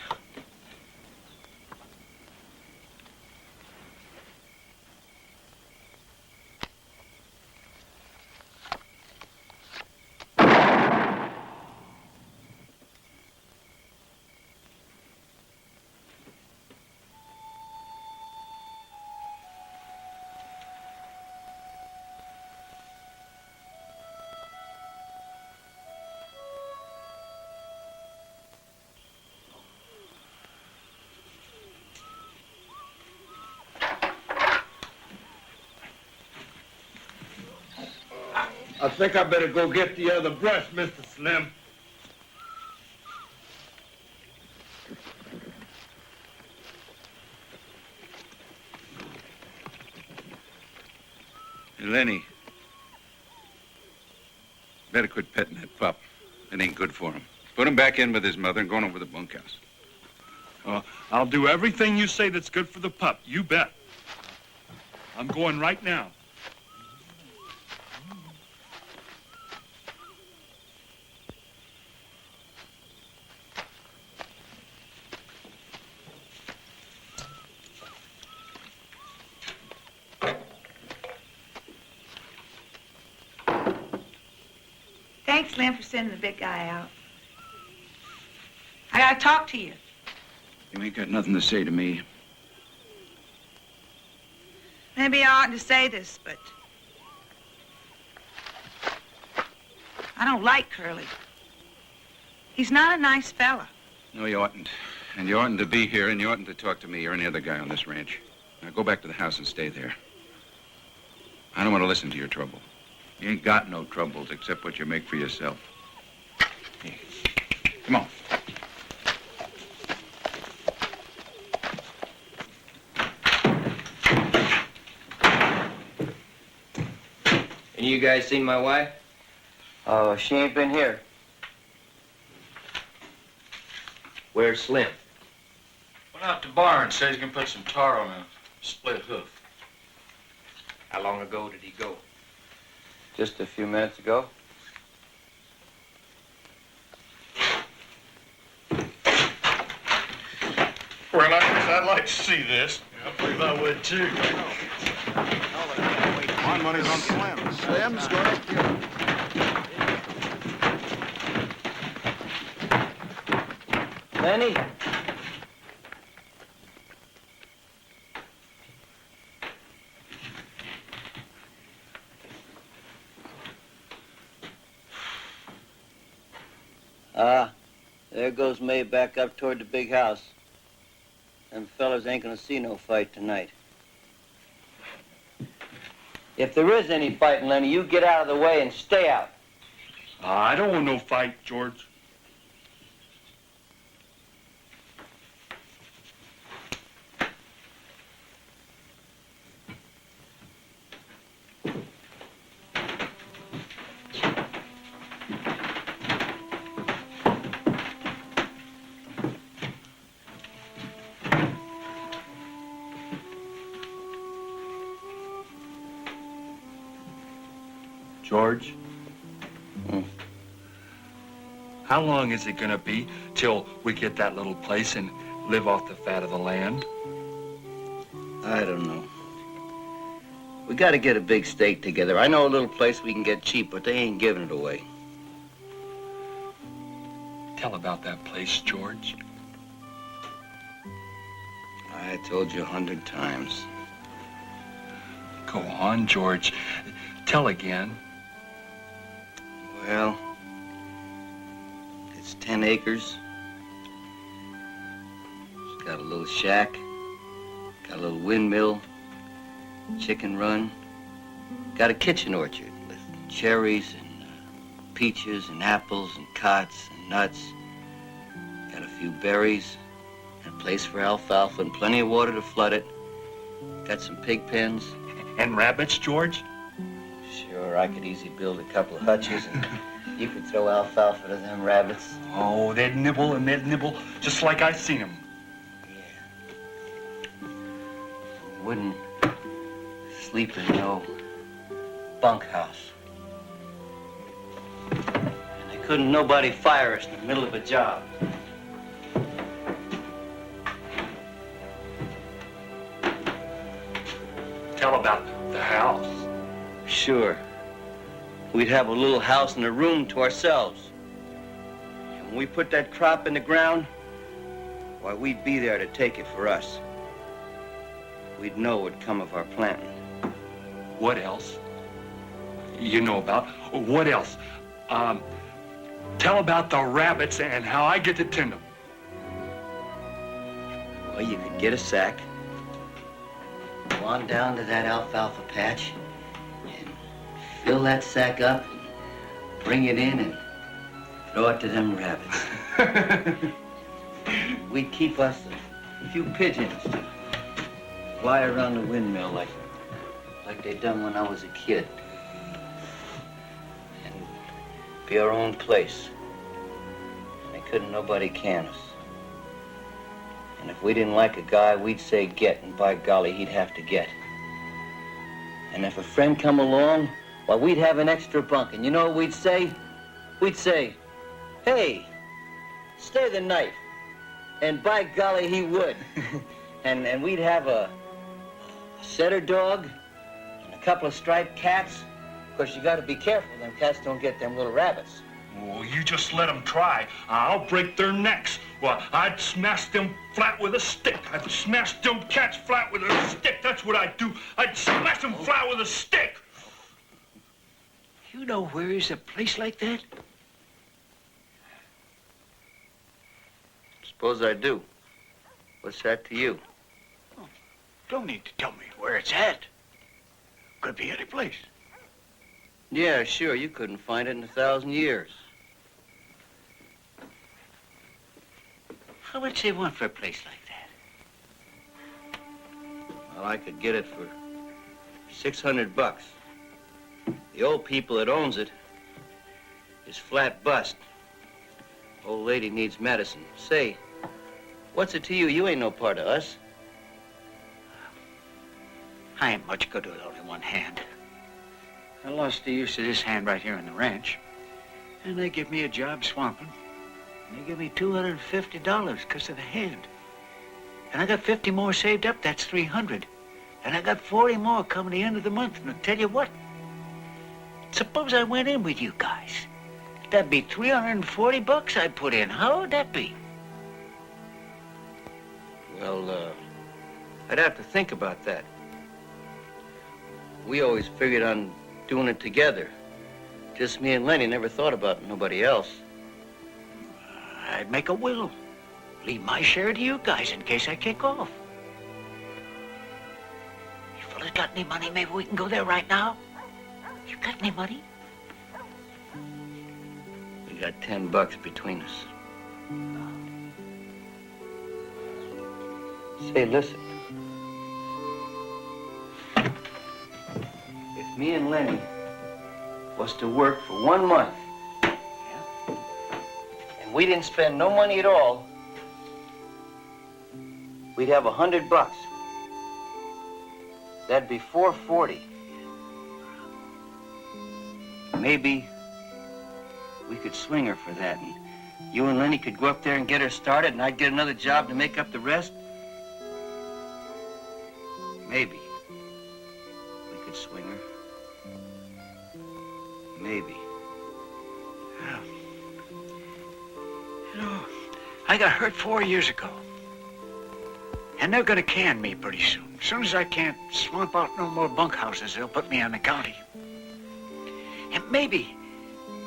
I think I better go get the other brush, Mr. Slim. Hey, Lenny. Better quit petting that pup. It ain't good for him. Put him back in with his mother and go on over to the bunkhouse. I'll do everything you say that's good for the pup. You bet. I'm going right now. Thanks, Lynn, for sending the big guy out. I gotta talk to you. You ain't got nothing to say to me. Maybe I oughtn't to say this, but I don't like Curly. He's not a nice fella. No, you oughtn't. And you oughtn't to be here, and you oughtn't to talk to me or any other guy on this ranch. Now go back to the house and stay there. I don't want to listen to your trouble. You ain't got no troubles except what you make for yourself. Here. Come on. And you guys seen my wife? Oh, she ain't been here. Where's Slim? Went out to the barn, says he can put some tar on a split hoof. How long ago did he go? Just a few minutes ago. Well, I guess I'd like to see this. I believe I would, too. My money's on Slim. Slim's going to kill him. Lenny? There goes May back up toward the big house. Them fellas ain't gonna see no fight tonight. If there is any fighting, Lenny, you get out of the way and stay out. I don't want no fight, George. George? How long is it gonna be till we get that little place and live off the fat of the land? I don't know. We gotta get a big stake together. I know a little place we can get cheap, but they ain't giving it away. Tell about that place, George. I told you 100 times. Go on, George. Tell again. Well, it's 10 acres. It's got a little shack, got a little windmill, chicken run, got a kitchen orchard with cherries and peaches and apples and cots and nuts. Got a few berries, and a place for alfalfa and plenty of water to flood it. Got some pig pens. And rabbits, George? Sure, I could easily build a couple of hutches and you could throw alfalfa to them rabbits. Oh, they'd nibble and they'd nibble just like I seen them. Yeah. Wouldn't sleep in no bunkhouse. And they couldn't nobody fire us in the middle of a job. Tell about the house. Sure. We'd have a little house and a room to ourselves. And when we put that crop in the ground, why, we'd be there to take it for us. We'd know what'd come of our planting. What else? You know about. What else? Tell about the rabbits and how I get to tend them. Well, you could get a sack, go on down to that alfalfa patch, and fill that sack up, and bring it in and throw it to them rabbits. We'd keep us a few pigeons to fly around the windmill like they done when I was a kid. And be our own place. And they couldn't nobody can us. And if we didn't like a guy, we'd say get, and by golly, he'd have to get. And if a friend come along, why, we'd have an extra bunk. And you know what we'd say? We'd say, hey, stay the night. And by golly, he would. and we'd have a setter dog and a couple of striped cats. Of course, you got to be careful. Them cats don't get them little rabbits. Oh, you just let them try. I'll break their necks. Well, I'd smash them flat with a stick. I'd smash them cats flat with a stick. That's what I'd do. I'd smash them flat with a stick. You know where is a place like that? Suppose I do. What's that to you? Don't need to tell me where it's at. Could be any place. Yeah, sure. You couldn't find it in 1,000 years. How much they want for a place like that? Well, I could get it for $600. The old people that owns it is flat bust. Old lady needs medicine. Say, what's it to you? You ain't no part of us. I ain't much good with only one hand. I lost the use of this hand right here on the ranch. And they give me a job swamping. And they give me $250 because of the hand. And I got 50 more saved up, that's 300. And I got 40 more coming the end of the month. And I'll tell you what, suppose I went in with you guys. That'd be $340 I'd put in. How would that be? Well, I'd have to think about that. We always figured on doing it together. Just me and Lenny, never thought about nobody else. I'd make a will. Leave my share to you guys in case I kick off. You fellas got any money? Maybe we can go there right now? You got any money? We got $10 between us. Say, listen. If me and Lenny was to work for 1 month, and we didn't spend no money at all, we'd have $100. That'd be $440. Maybe we could swing her for that, and you and Lenny could go up there and get her started, and I'd get another job to make up the rest. Maybe we could swing her. Maybe. You know, I got hurt 4 years ago. And they're gonna can me pretty soon. As soon as I can't swamp out no more bunkhouses, they'll put me on the county. And maybe,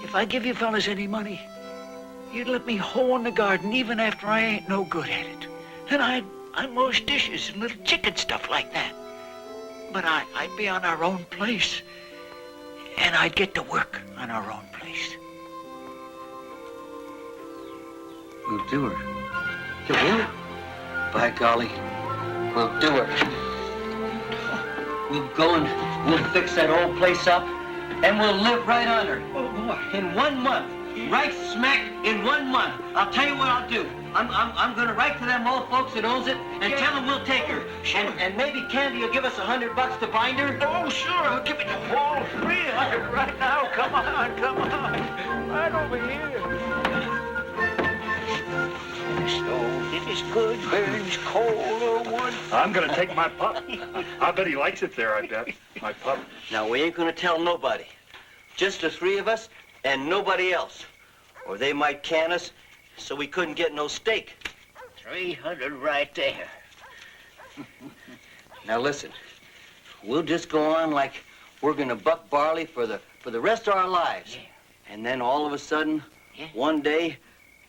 if I give you fellas any money, you'd let me hoe in the garden even after I ain't no good at it. And I'd wash dishes and little chicken stuff like that. But I'd be on our own place. And I'd get to work on our own place. We'll do her. You will? By golly, we'll do her. We'll go and we'll fix that old place up, and we'll live right on her. Oh, boy. In 1 month. Right smack in 1 month. I'll tell you what I'll do. I'm gonna write to them old folks that owns it and tell them we'll take her. And maybe Candy will give us $100 to bind her. Oh, sure. I'll give it to Paul free right now. Come on, come on. Right over here. Stove, it is good, burns cold, one. I'm gonna take my pup. I bet he likes it there, I bet. My pup. Now, we ain't gonna tell nobody. Just the 3 of us and nobody else. Or they might can us so we couldn't get no steak. 300 right there. Now, listen. We'll just go on like we're gonna buck barley for the rest of our lives. Yeah. And then all of a sudden, one day,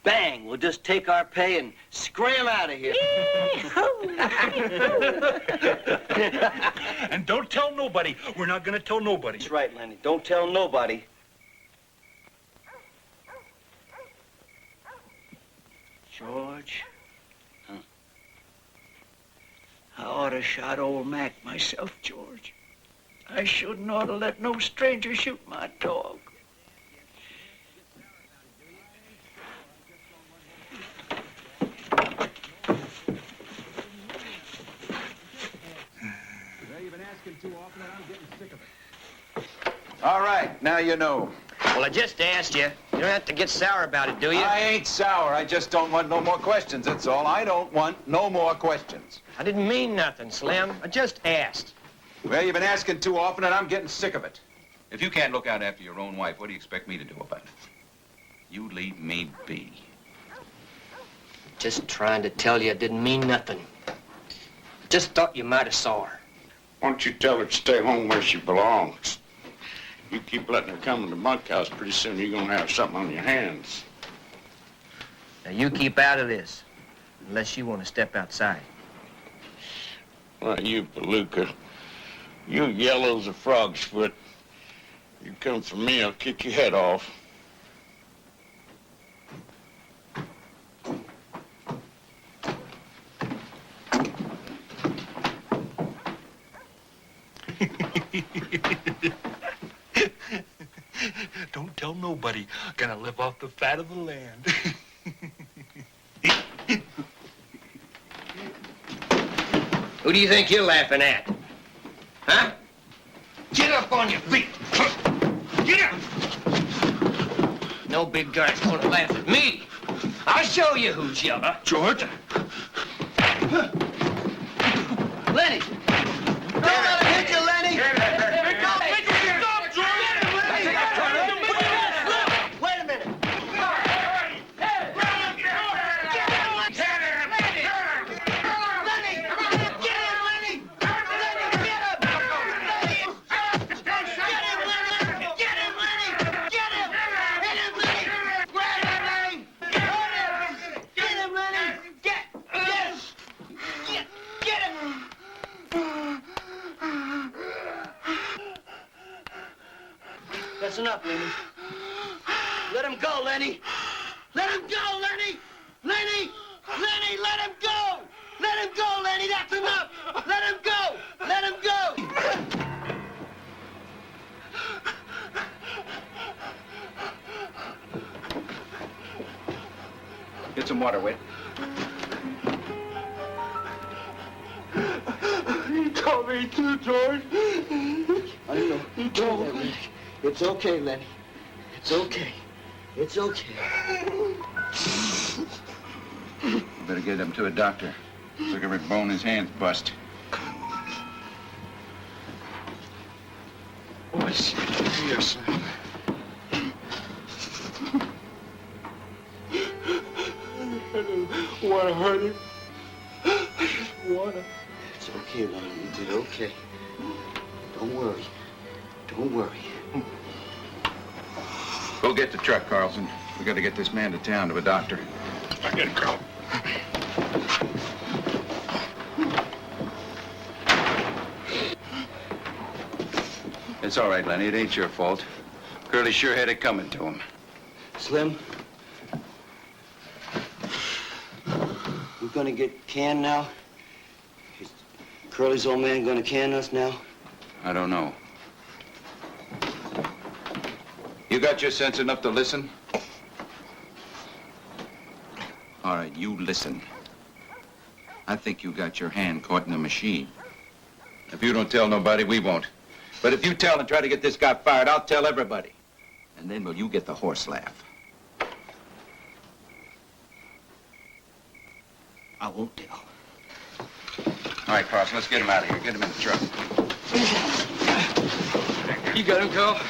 bang, we'll just take our pay and scram out of here. And don't tell nobody. We're not gonna tell nobody. That's right, Lenny. Don't tell nobody. George. I ought to shot old Mac myself, George. I shouldn't ought to let no stranger shoot my dog. All right, now you know. Well, I just asked you. You don't have to get sour about it, do you? I ain't sour. I just don't want no more questions, that's all. I don't want no more questions. I didn't mean nothing, Slim. I just asked. Well, you've been asking too often, and I'm getting sick of it. If you can't look out after your own wife, what do you expect me to do about it? You leave me be. Just trying to tell you I didn't mean nothing. Just thought you might have saw her. Why don't you tell her to stay home where she belongs? You keep letting her come in the bunkhouse, pretty soon you're gonna have something on your hands. Now, you keep out of this, unless you want to step outside. Well, you palooka, you yellow as a frog's foot. You come for me, I'll kick your head off. Don't tell nobody. Gonna live off the fat of the land. Who do you think you're laughing at? Huh? Get up on your feet. Get up. No big guy's gonna laugh at me. I'll show you who's yellow. George? Lenny! Don't let him hit you, Lenny! Wait a minute! That's enough, Lenny. Let him go, Lenny. Let him go, Lenny. Lenny! Lenny, let him go! Let him go, Lenny. That's enough. Let him go. Let him go. Get some water, Whit. You told me to, George. I know. You told me. It's okay, Lenny. It's okay. It's okay. You better get him to a doctor. Look, every bone in his hand's bust. What's here, son? I don't want to hurt him. I just want to. It's okay, Lenny. You did okay. Don't worry. Don't worry. Go get the truck, Carlson. We got to get this man to town to a doctor. I gotta go. It's all right, Lenny. It ain't your fault. Curly sure had it coming to him. Slim, we're gonna get canned now? Is Curly's old man gonna can us now? I don't know. You got your sense enough to listen? All right, you listen. I think you got your hand caught in the machine. If you don't tell nobody, we won't. But if you tell and try to get this guy fired, I'll tell everybody. And then will you get the horse laugh? I won't tell. All right, Carlson, let's get him out of here. Get him in the truck. You got him, Carl?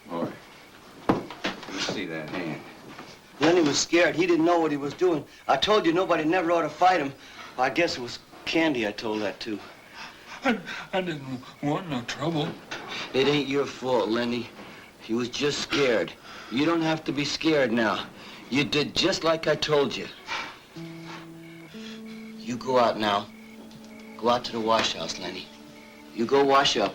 Boy, you see that hand? Lenny was scared. He didn't know what he was doing. I told you nobody never ought to fight him. I guess it was Candy I told that to. I didn't want no trouble. It ain't your fault, Lenny. He was just scared. You don't have to be scared now. You did just like I told you. You go out now. Go out to the wash house, Lenny. You go wash up.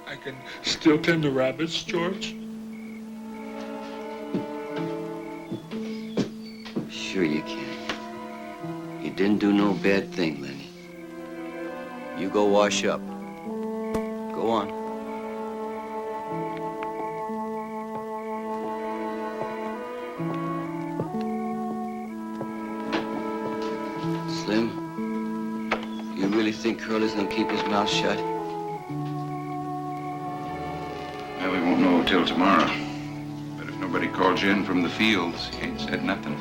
I can still tend the rabbits, George. Sure you can. You didn't do no bad thing, Lenny. You go wash up. Go on. Slim, you really think Curly's gonna keep his mouth shut? Well, we won't know till tomorrow. But if nobody calls you in from the fields, he ain't said nothing.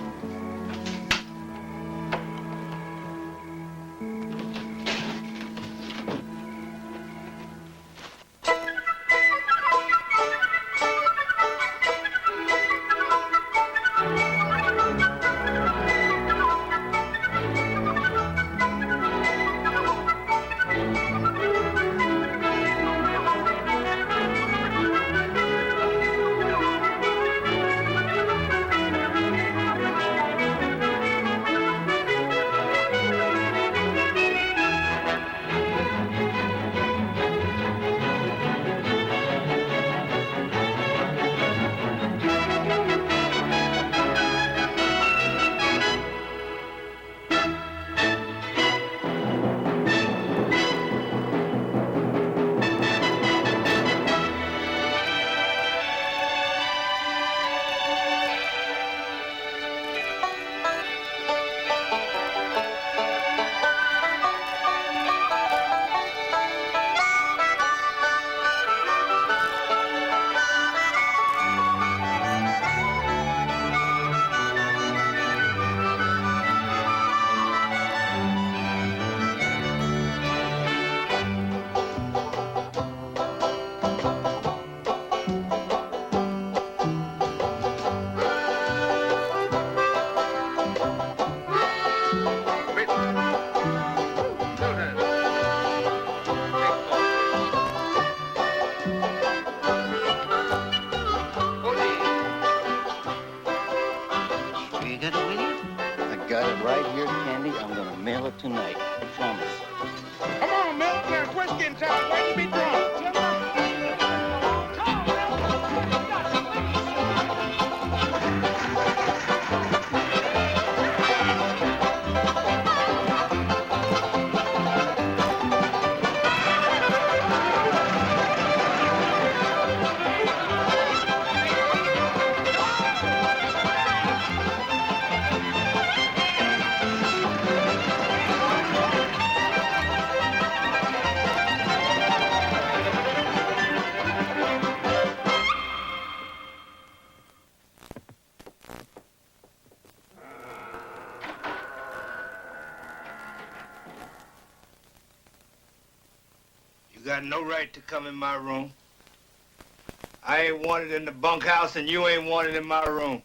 right here, Candy. I'm gonna mail it tonight. I promise. Come on, Milt. There's whiskey in town. Why you be drunk? You got no right to come in my room. I ain't wanted in the bunkhouse, and you ain't wanted in my room.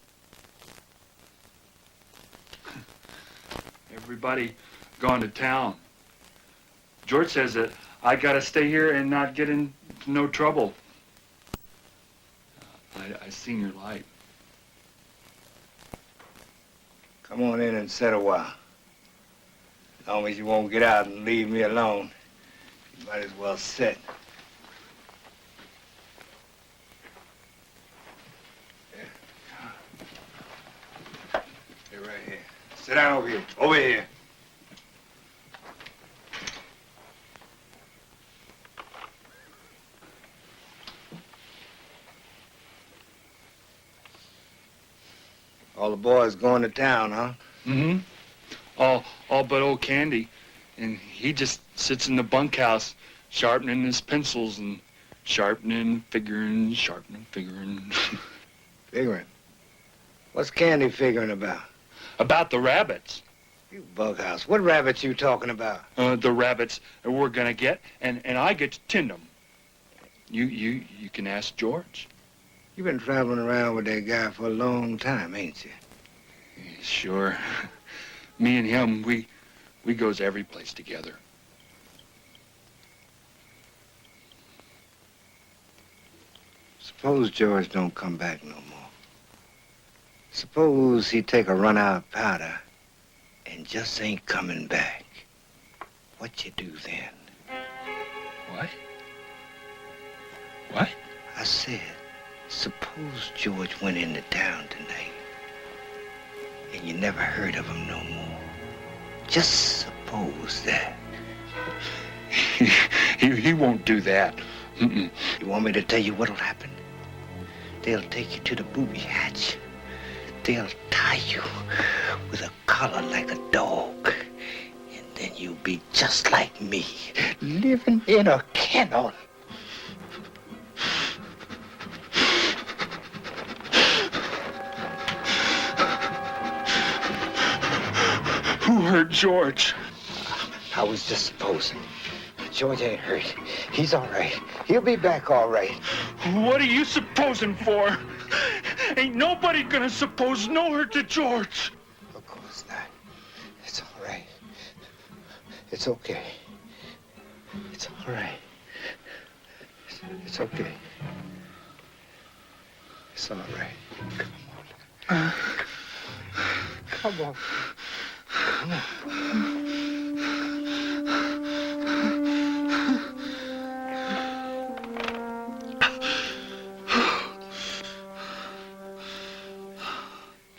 Everybody gone to town. George says that I gotta stay here and not get in no trouble. I seen your light. Come on in and sit a while. As long as you won't get out and leave me alone, you might as well sit. Stay right here. Sit down over here. Over here. All the boys going to town, huh? Mm-hmm. All but old Candy. And he just sits in the bunkhouse sharpening his pencils and sharpening, figuring, sharpening, figuring. Figuring? What's Candy figuring about? About the rabbits. You bunkhouse. What rabbits you talking about? The rabbits that we're gonna get, and I get to tend them. You can ask George. You've been traveling around with that guy for a long time, ain't you? Sure. Me and him, we goes every place together. Suppose George don't come back no more. Suppose he take a run out of powder and just ain't coming back. What you do then? What? What? I said, suppose George went into town tonight and you never heard of him no more. Just suppose that. He won't do that. Mm-mm. You want me to tell you what'll happen? They'll take you to the booby hatch. They'll tie you with a collar like a dog. And then you'll be just like me, living in a kennel. Who hurt George? I was just supposing. George ain't hurt. He's all right. He'll be back all right. What are you supposing for? Ain't nobody gonna suppose no hurt to George. Of course not. It's all right. It's okay. It's all right. It's okay. It's all right. Come on. Come on. Come on.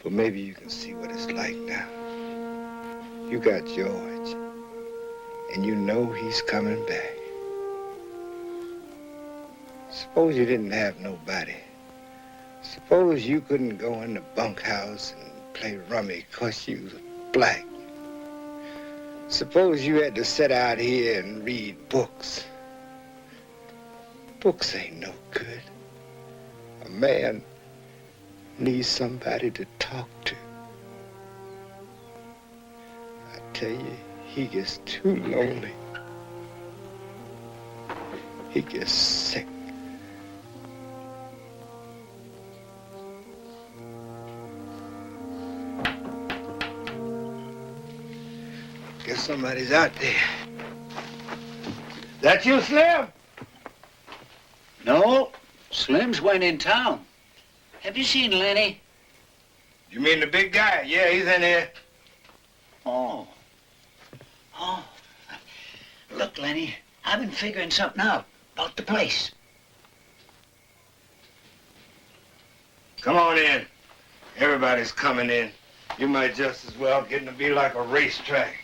But maybe you can see what it's like now. You got George, and you know he's coming back. Suppose you didn't have nobody. Suppose you couldn't go in the bunkhouse and play rummy 'cause you was black. Suppose you had to sit out here and read books. Books ain't no good. A man needs somebody to talk to. I tell you, he gets too lonely. He gets sick. Guess somebody's out there. That you, Slim? No, Slim's went in town. Have you seen Lenny? You mean the big guy? Yeah, he's in here. Oh. Oh. Look, Lenny, I've been figuring something out about the place. Come on in. Everybody's coming in. You might just as well get to be like a racetrack.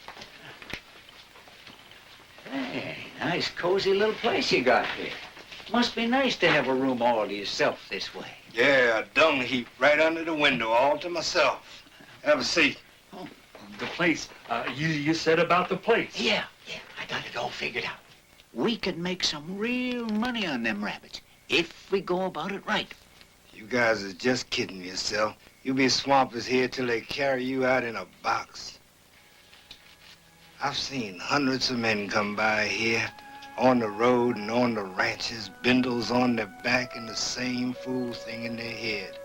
Hey, nice, cozy little place you got here. Must be nice to have a room all to yourself this way. Yeah, a dung heap right under the window, all to myself. Have a seat. Oh, the place. You said about the place. Yeah, I got it all figured out. We could make some real money on them rabbits if we go about it right. You guys are just kidding yourself. You be swampers here till they carry you out in a box. I've seen hundreds of men come by here, on the road and on the ranches, bindles on their back and the same fool thing in their head.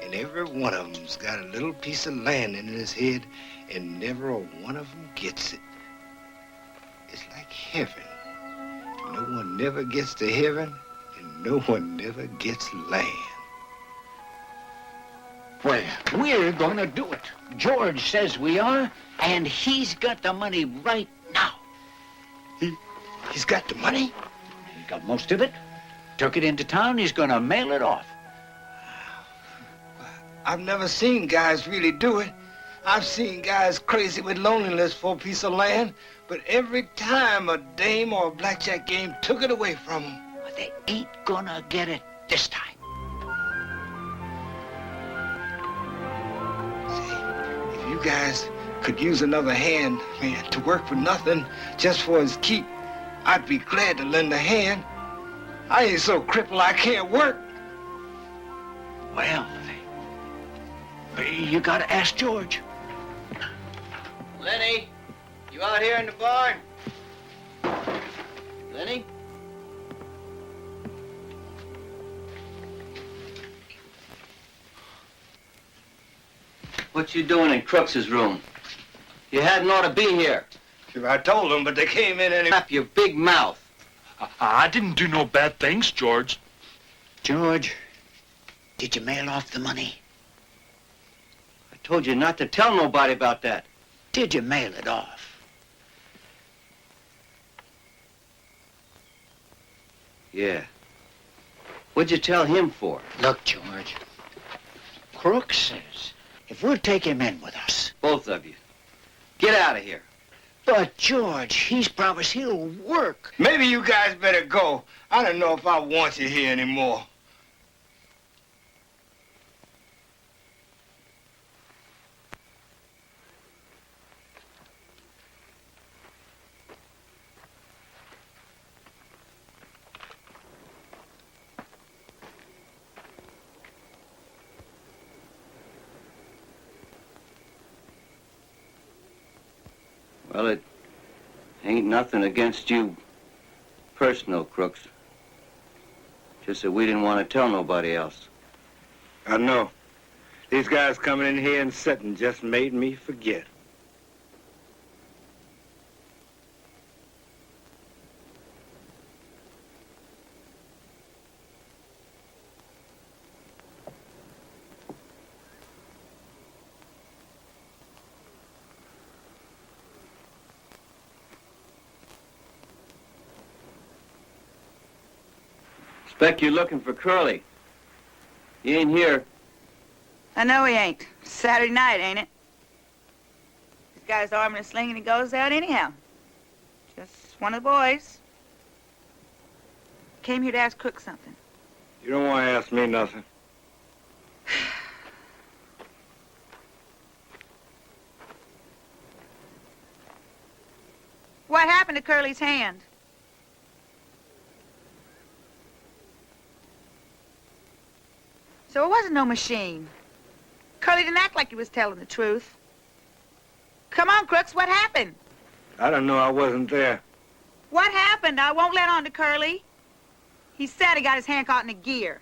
And every one of them's got a little piece of land in his head, and never a one of them gets it. It's like heaven. No one never gets to heaven, and no one never gets land. Well, we're gonna do it. George says we are, and he's got the money right now. He's got the money? He got most of it. Took it into town, he's gonna mail it off. I've never seen guys really do it. I've seen guys crazy with loneliness for a piece of land, but every time a dame or a blackjack game took it away from them. But they ain't gonna get it this time. If you guys could use another hand, man, to work for nothing, just for his keep, I'd be glad to lend a hand. I ain't so crippled I can't work. Well, you gotta ask George. Lenny, you out here in the barn? Lenny? What you doing in Crooks's room? You hadn't ought to be here. Sure, I told them, but they came in and... Slap your big mouth. I didn't do no bad things, George. George, did you mail off the money? I told you not to tell nobody about that. Did you mail it off? Yeah. What'd you tell him for? Look, George, Crooks says if we'll take him in with us. Both of you. Get out of here. But, George, he's promised he'll work. Maybe you guys better go. I don't know if I want you here anymore. Well, it ain't nothing against you personal, Crooks. Just that we didn't want to tell nobody else. I know. These guys coming in here and sitting just made me forget. Expect you're looking for Curly. He ain't here. I know he ain't. Saturday night, ain't it? He's got his arm in a sling and he goes out anyhow. Just one of the boys. Came here to ask Crook something. You don't want to ask me nothing. What happened to Curly's hand? So it wasn't no machine. Curly didn't act like he was telling the truth. Come on, Crooks, what happened? I don't know. I wasn't there. What happened? I won't let on to Curly. He said he got his hand caught in a gear.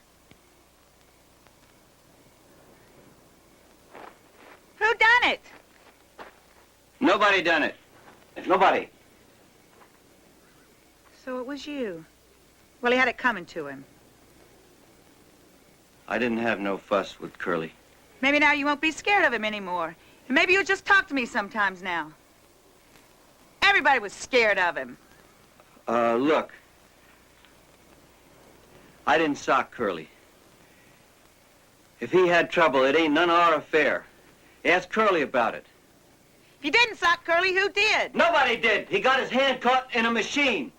Who done it? Nobody done it. Nobody. So it was you. Well, he had it coming to him. I didn't have no fuss with Curly. Maybe now you won't be scared of him anymore. And maybe you'll just talk to me sometimes now. Everybody was scared of him. Look. I didn't sock Curly. If he had trouble, it ain't none of our affair. Ask Curly about it. If you didn't sock Curly, who did? Nobody did. He got his hand caught in a machine.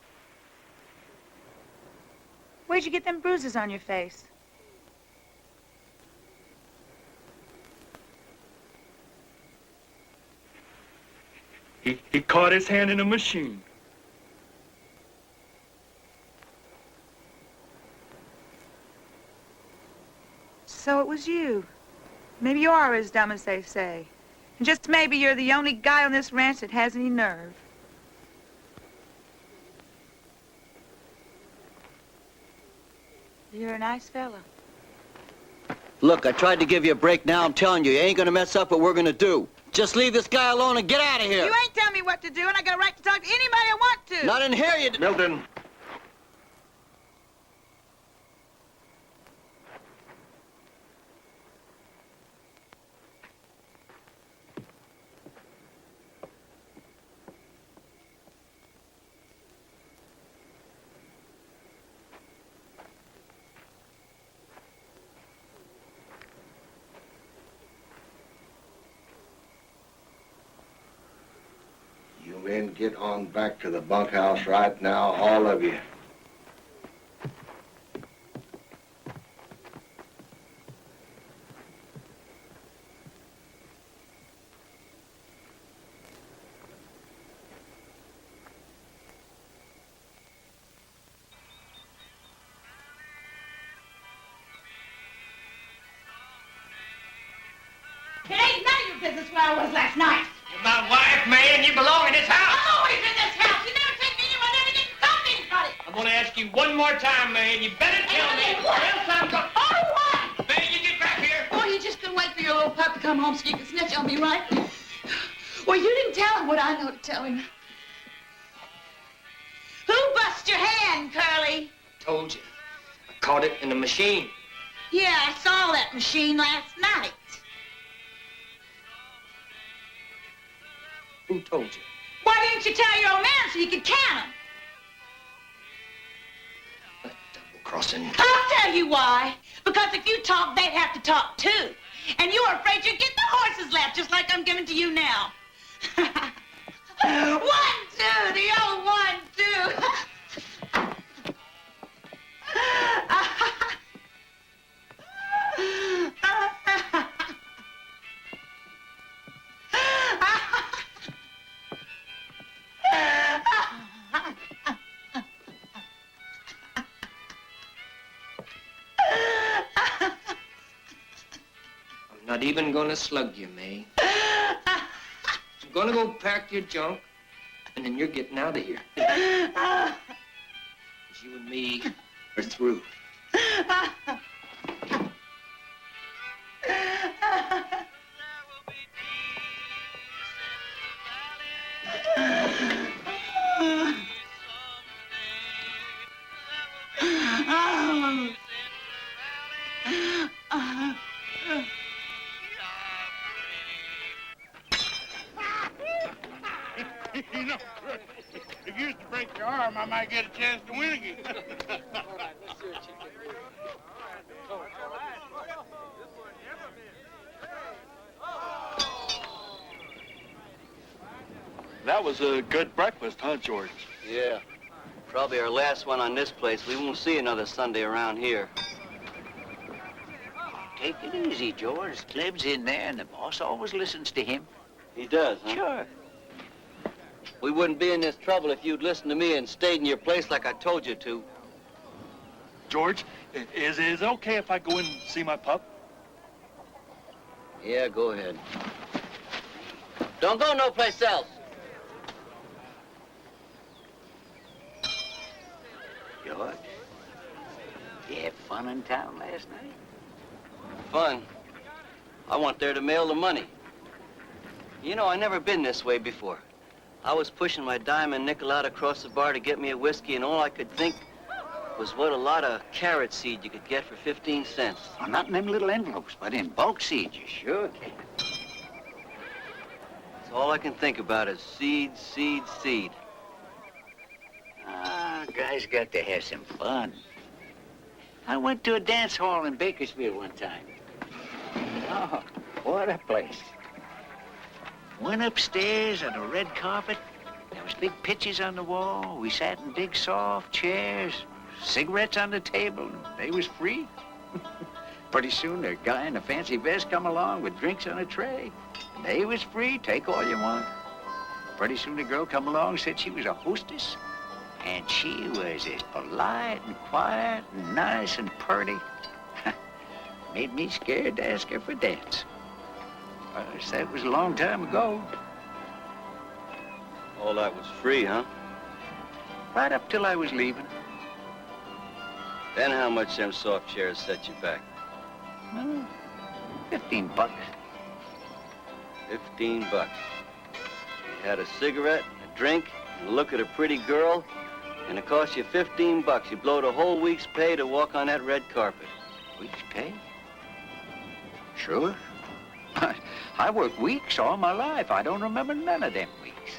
Where'd you get them bruises on your face? He caught his hand in a machine. So it was you. Maybe you are as dumb as they say. And just maybe you're the only guy on this ranch that has any nerve. You're a nice fella. Look, I tried to give you a break. Now I'm telling you, you ain't gonna mess up what we're gonna do. Just leave this guy alone and get out of here. You ain't telling me what to do, and I got a right to talk to anybody I want to. Not in here, you... Milton. You men get on back to the bunkhouse right now, all of you. It ain't none of your business where I was last night. You're my wife, man. You belong in this house. I'm always in this house. You never take me anywhere, never get to talk to anybody. I'm gonna ask you one more time, man. You better tell me. What? Or else I'm gonna... Oh, what? Man, you get back here. Oh, you just couldn't wait for your little pup to come home so you could snitch on me, right? Well, you didn't tell him what I know to tell him. Who bust your hand, Curly? Told you. I caught it in the machine. Yeah, I saw that machine last night. Who told you? Why didn't you tell your old man so you could count him? Crossing. I'll tell you why. Because if you talk, they'd have to talk too. And you're afraid you'd get the horse's lap, just like I'm giving to you now. 1, 2, the old 1, 2. I'm not even gonna slug you, May. I'm gonna go pack your junk, and then you're getting out of here. 'Cause you and me are through. You know, if you used to break your arm, I might get a chance to win again. That was a good breakfast, huh, George? Yeah. Probably our last one on this place. We won't see another Sunday around here. Take it easy, George. Cleb's in there, and the boss always listens to him. He does, huh? Sure. We wouldn't be in this trouble if you'd listened to me and stayed in your place like I told you to. George, is it okay if I go in and see my pup? Yeah, go ahead. Don't go no place else. George, you have fun in town last night? Fun. I went there to mail the money. You know, I never been this way before. I was pushing my diamond nickel out across the bar to get me a whiskey, and all I could think was what a lot of carrot seed you could get for 15 cents. Well, not in them little envelopes, but in bulk seeds, you sure can. All I can think about is seed, seed, seed. Guys got to have some fun. I went to a dance hall in Bakersfield one time. Oh, what a place. Went upstairs on a red carpet. There was big pictures on the wall. We sat in big soft chairs. Cigarettes on the table. They was free. Pretty soon, a guy in a fancy vest come along with drinks on a tray. And they was free. Take all you want. Pretty soon, a girl come along, said she was a hostess. And she was as polite and quiet and nice and purty. Made me scared to ask her for dance. That was a long time ago. All that was free, huh? Right up till I was leaving. Then how much them soft chairs set you back? Well, $15. 15 bucks. You had a cigarette, a drink, and a look at a pretty girl, and it cost you 15 bucks. You blowed a whole week's pay to walk on that red carpet. Week's pay? Sure. I worked weeks all my life. I don't remember none of them weeks.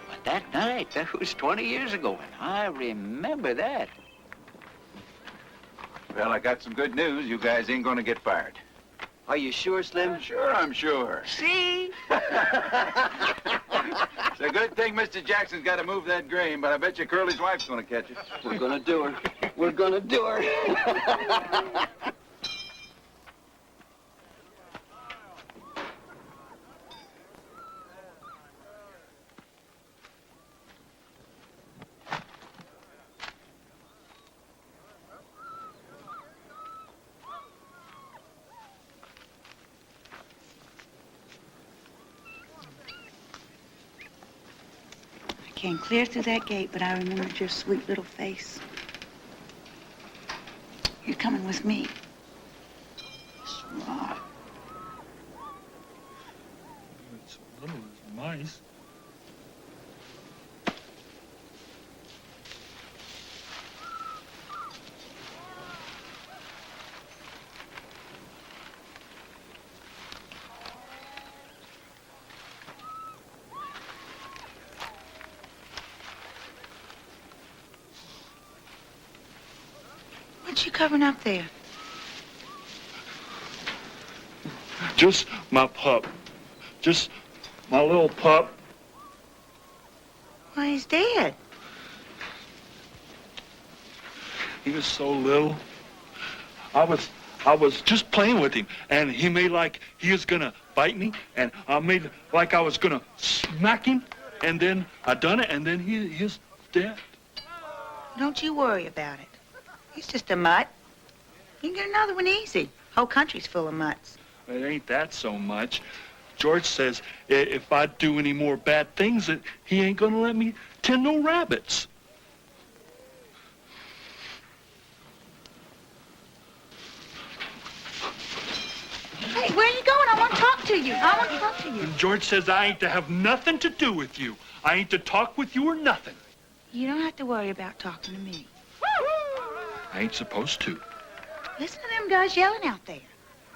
But that night, that was 20 years ago, and I remember that. Well, I got some good news. You guys ain't gonna get fired. Are you sure, Slim? Sure, I'm sure. See? It's a good thing Mr. Jackson's got to move that grain, but I bet you Curly's wife's gonna catch it. We're gonna do her. We're gonna do her. Came clear through that gate, but I remembered your sweet little face. You're coming with me. Smart. It's a little as mice. What you covering up there? Just my pup. Just my little pup. Why, he's dead. He was so little. I was just playing with him, and he made like he was gonna bite me, and I made like I was gonna smack him, and then I done it, and then he's dead. Don't you worry about it. He's just a mutt. You can get another one easy. Whole country's full of mutts. It ain't that so much. George says if I do any more bad things, that he ain't gonna let me tend no rabbits. Hey, where are you going? I want to talk to you. I want to talk to you. And George says I ain't to have nothing to do with you. I ain't to talk with you or nothing. You don't have to worry about talking to me. I ain't supposed to. Listen to them guys yelling out there.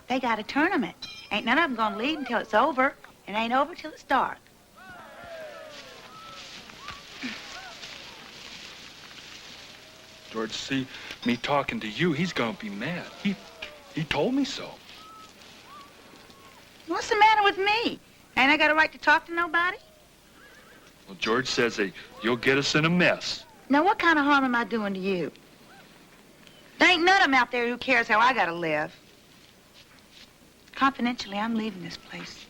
They got a tournament. Ain't none of them gonna leave until it's over. It ain't over till it's dark. George, see me talking to you, he's gonna be mad. He told me so. What's the matter with me? Ain't I got a right to talk to nobody? Well, George says that you'll get us in a mess. Now, what kind of harm am I doing to you? There ain't none of them out there who cares how I gotta live. Confidentially, I'm leaving this place.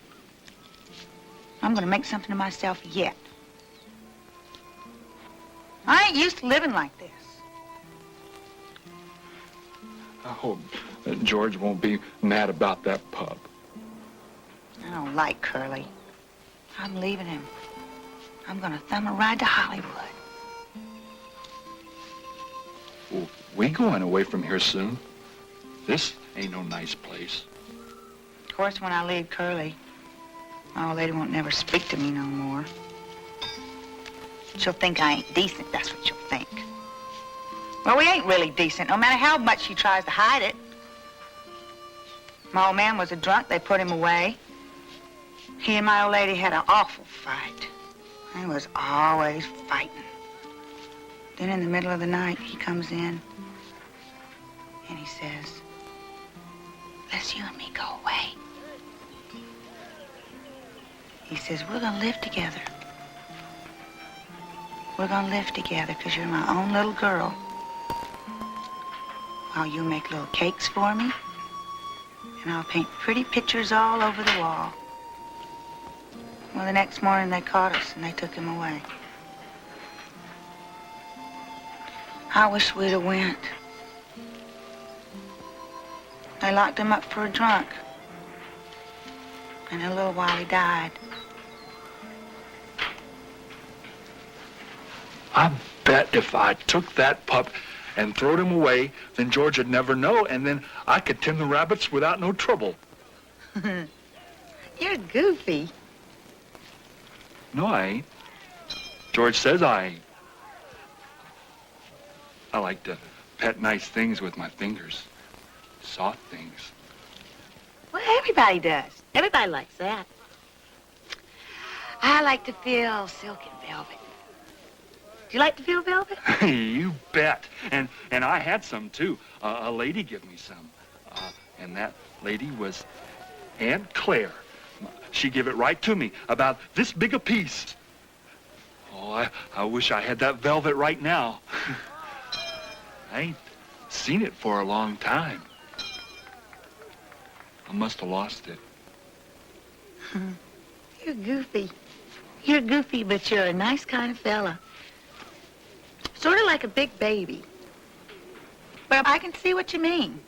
I'm gonna make something of myself yet. I ain't used to living like this. I hope that George won't be mad about that pup. I don't like Curly. I'm leaving him. I'm gonna thumb a ride to Hollywood. Well, we going away from here soon. This ain't no nice place. Of course, when I leave Curly, my old lady won't never speak to me no more. She'll think I ain't decent, that's what she'll think. Well, we ain't really decent, no matter how much she tries to hide it. My old man was a drunk, they put him away. He and my old lady had an awful fight. He was always fighting. Then in the middle of the night, he comes in and he says, let's you and me go away. He says, we're gonna live together. We're gonna live together because you're my own little girl. While you make little cakes for me, and I'll paint pretty pictures all over the wall. Well, the next morning they caught us and they took him away. I wish we'd have went. They locked him up for a drunk. And in a little while he died. I bet if I took that pup and throwed him away, then George would never know, and then I could tend the rabbits without no trouble. You're goofy. No, I ain't. George says I ain't. I like to pet nice things with my fingers. Soft things. Well, everybody does. Everybody likes that. I like to feel silk and velvet. Do you like to feel velvet? You bet. And I had some, too. A lady gave me some. And that lady was Aunt Claire. She gave it right to me, about this big a piece. Oh, I wish I had that velvet right now. I ain't seen it for a long time. I must have lost it. You're goofy. You're goofy, but you're a nice kind of fella. Sort of like a big baby. But I can see what you mean.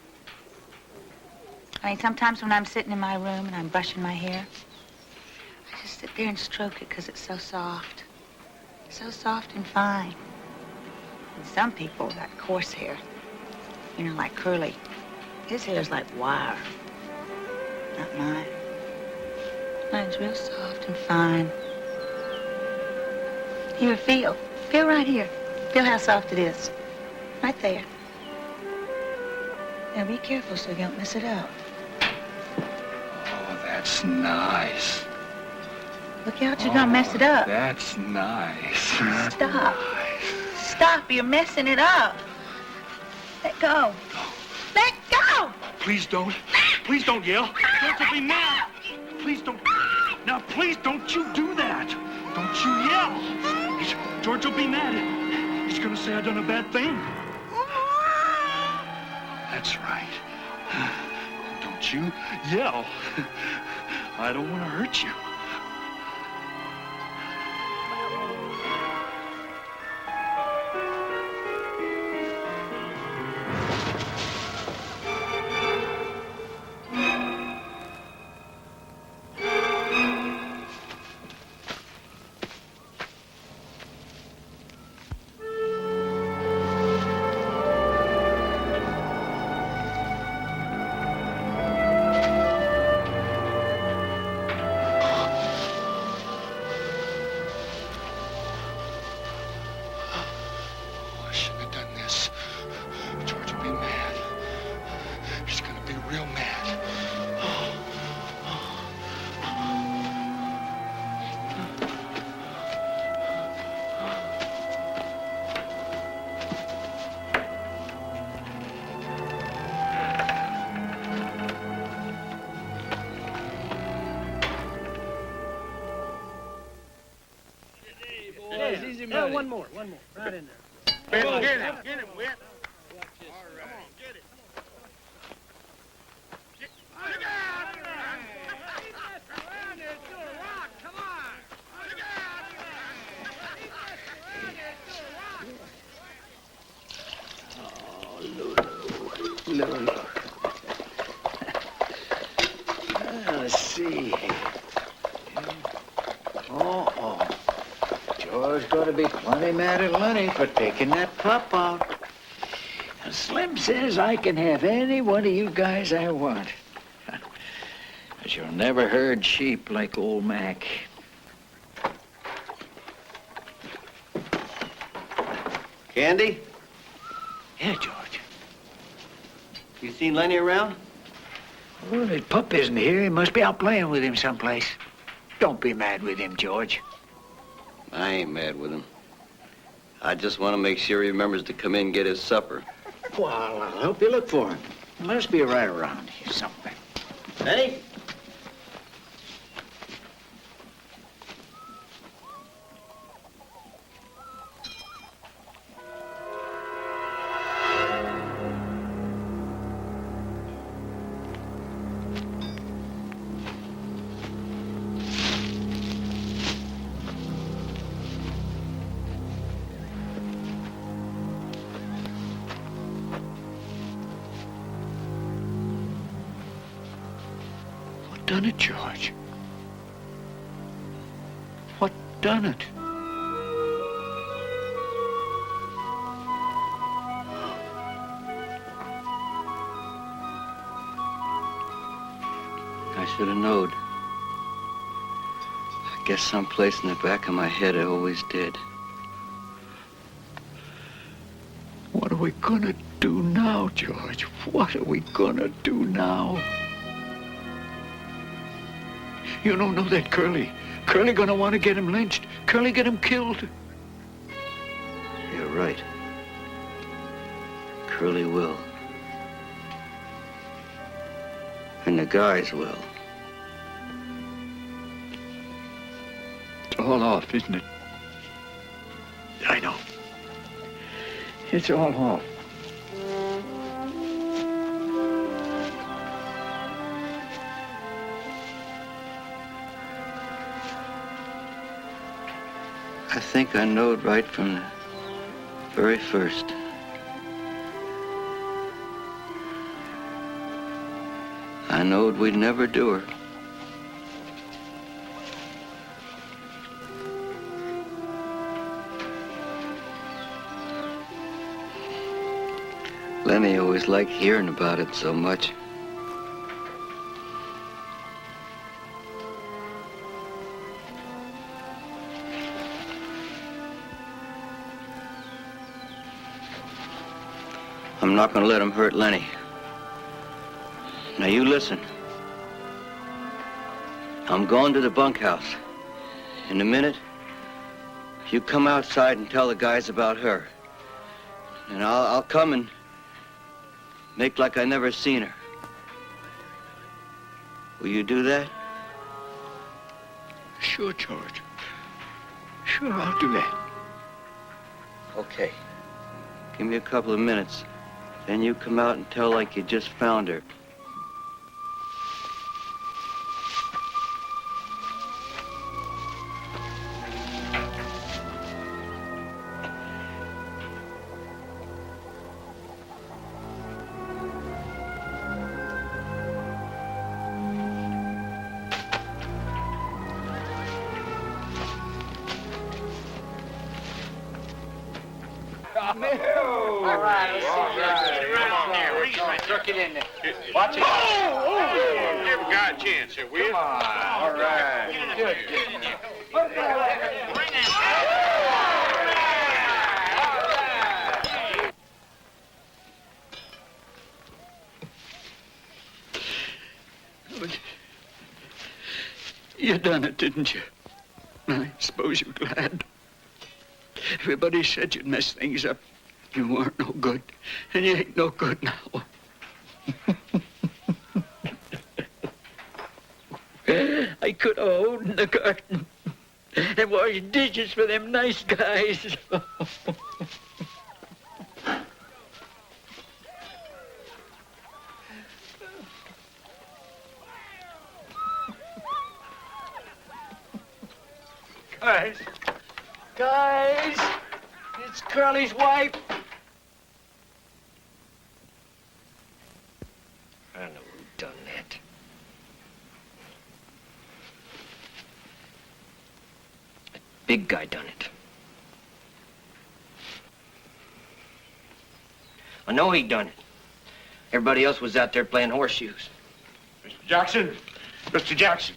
I mean, sometimes when I'm sitting in my room and I'm brushing my hair, I just sit there and stroke it because it's so soft. So soft and fine. And some people got coarse hair. You know, like Curly. His hair's like wire. Not mine. Mine's real soft and fine. Here, feel. Feel right here. Feel how soft it is. Right there. Now be careful so you don't mess it up. Oh, that's nice. Look out, you're gonna mess it up. That's nice. Stop. Stop, you're messing it up. Let go. Let go! Please don't. Please don't yell. George will be mad. Please don't. Now, please don't you do that. Don't you yell. George will be mad. He's gonna say I done a bad thing. That's right. Don't you yell. I don't want to hurt you. One more. Right in there. Get him, Whit. All right. Come on, get it. Look out! He's messing around there, it's still a rock. Come on. Look out! He's messing around there, it's still a rock. Oh, Lulu. Let's see. Oh. George's gonna be plenty mad at Lenny for taking that pup out. Now, Slim says I can have any one of you guys I want. But you'll never herd sheep like old Mac. Candy? Yeah, George. You seen Lenny around? Well, his pup isn't here. He must be out playing with him someplace. Don't be mad with him, George. I ain't mad with him. I just want to make sure he remembers to come in and get his supper. Well, I'll help you look for him. He must be right around here somewhere. Hey? What done it, George? What done it? I should have knowed. I guess someplace in the back of my head I always did. What are we gonna do now, George? What are we gonna do now? You don't know that Curly. Curly gonna want to get him lynched. Curly get him killed. You're right. Curly will. And the guys will. It's all off, isn't it? I know. It's all off. I think I knowed right from the very first. I knowed we'd never do her. Lenny always liked hearing about it so much. I'm not gonna let him hurt Lenny. Now you listen. I'm going to the bunkhouse. In a minute, you come outside and tell the guys about her. And I'll come and make like I never seen her. Will you do that? Sure, George. Sure, I'll do that. Okay. Give me a couple of minutes. Then you come out and tell like you just found her. All right, let's see. Get around there. Tuck it in there. Watch it. Oh! Give a guy a chance here, will you? Come on. All right. Good. You done it, didn't you? I suppose you're glad. Everybody said you'd mess things up. You weren't no good, and you ain't no good now. I could have hoed in the garden and washed dishes for them nice guys. Guys, it's Curly's wife. I know who done that. That big guy done it. I know he done it. Everybody else was out there playing horseshoes. Mr. Jackson? Mr. Jackson.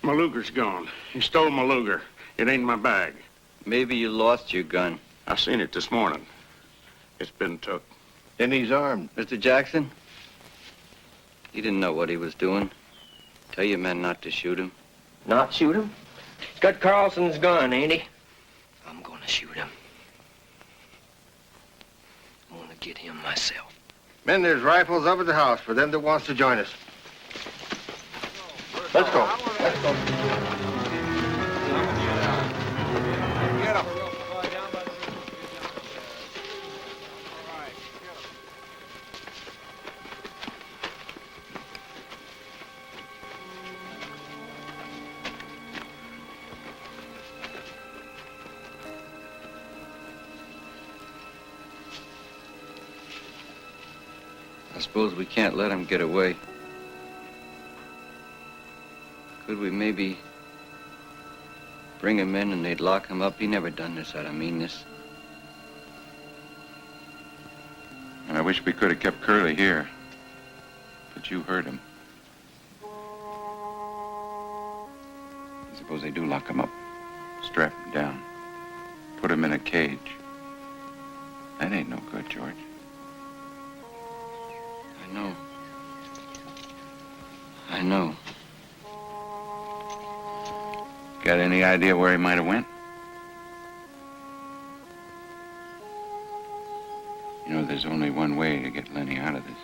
My Luger's gone. He stole my Luger. It ain't in my bag. Maybe you lost your gun. I seen it this morning. It's been took. And he's armed. Mr. Jackson? He didn't know what he was doing. Tell your men not to shoot him. Not shoot him? He's got Carlson's gun, ain't he? I'm gonna shoot him. I'm gonna get him myself. Men, there's rifles up at the house for them that wants to join us. Let's go. Let's go. Get him. I suppose we can't let him get away. Could we maybe bring him in and they'd lock him up? He never done this out of meanness. And I wish we could have kept Curly here. But you hurt him. Suppose they do lock him up. Strap him down. Put him in a cage. That ain't no good, George. I know. I know. Got any idea where he might have went? You know, there's only one way to get Lenny out of this.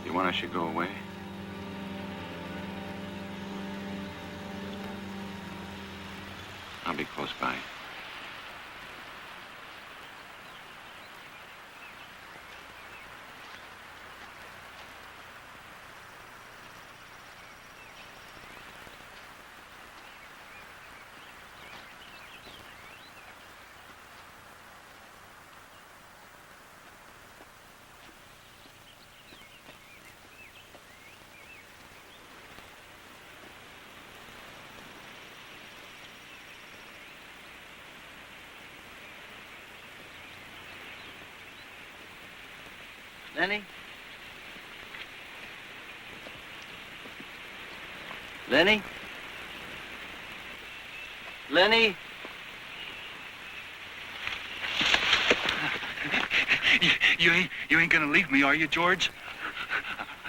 You want us to go away? I'll be close by. Lenny? Lenny? Lenny? You ain't gonna leave me, are you, George?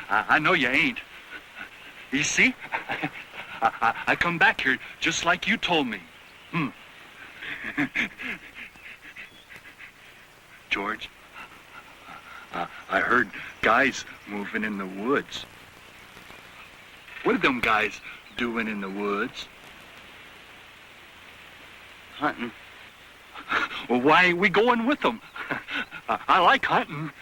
I know you ain't. You see? I come back here just like you told me. George, I heard guys moving in the woods. What are them guys doing in the woods? Hunting. Well, why ain't we going with them? I like hunting.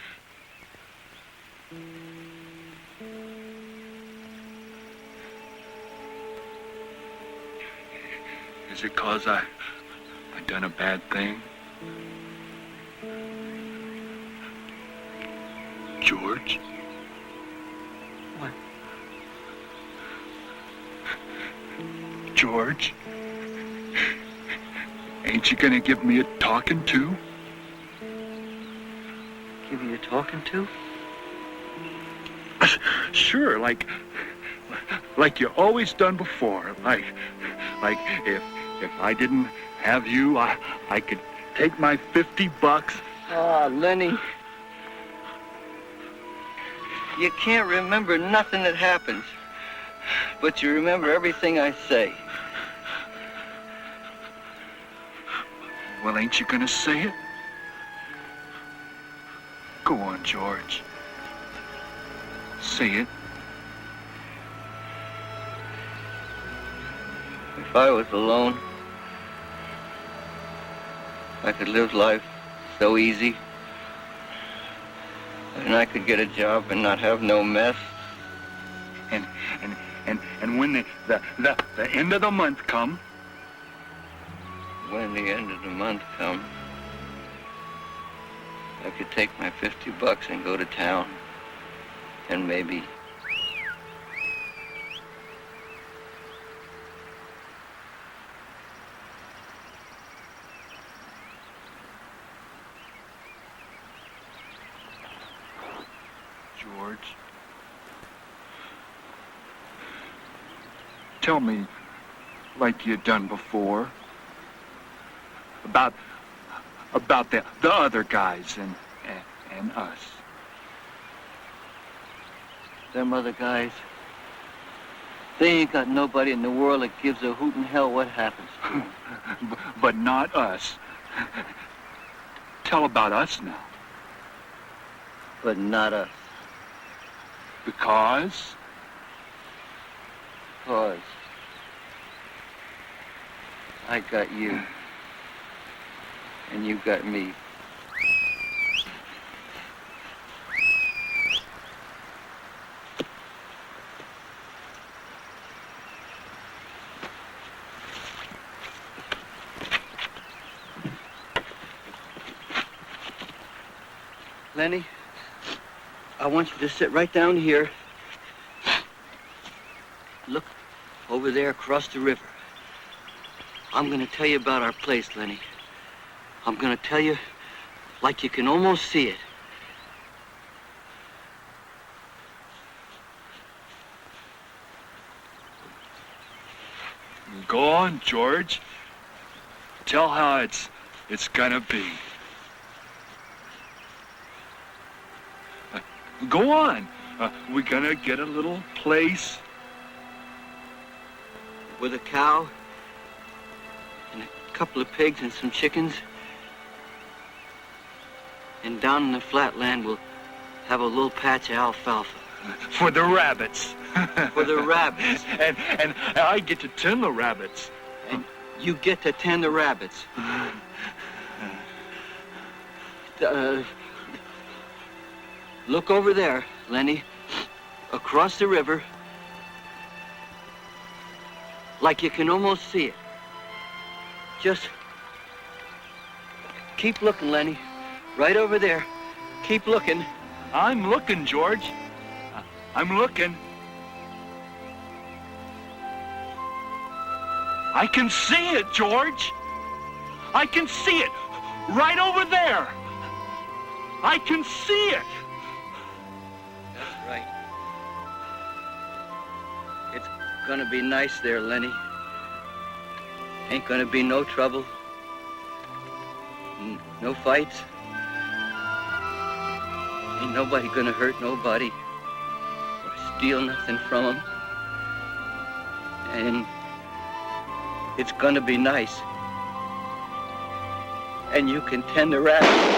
Is it 'cause I done a bad thing? George? What? George? Ain't you gonna give me a talking to? Give you a talking to? Sure, like you always done before. Like if I didn't have you, I could take my $50. Ah, Lenny. You can't remember nothing that happens, but you remember everything I say. Well, ain't you gonna say it? Go on, George. Say it. If I was alone, I could live life so easy. And I could get a job and not have no mess. And when the end of the month come. When the end of the month come, I could take my $50 and go to town. And maybe... George, tell me like you done before about the other guys and us. Them other guys, they ain't got nobody in the world that gives a hoot in hell what happens to them. But not us. Tell about us now. But not us. Because? Because I got you. And you got me. Lenny, I want you to sit right down here. Look over there across the river. I'm going to tell you about our place, Lenny. I'm going to tell you like you can almost see it. Go on, George. Tell how it's gonna be. Go on. We're gonna get a little place. With a cow and a couple of pigs and some chickens. And down in the flatland, we'll have a little patch of alfalfa. For the rabbits. For the rabbits. And I get to tend the rabbits. And you get to tend the rabbits. Look over there, Lenny. Across the river. Like you can almost see it. Just keep looking, Lenny. Right over there. Keep looking. I'm looking, George. I'm looking. I can see it, George. I can see it. Right over there. I can see it. That's right. It's gonna be nice there, Lenny. Ain't gonna be no trouble. No fights. Ain't nobody gonna hurt nobody or steal nothing from them. And it's gonna be nice. And you can tend the rabbits.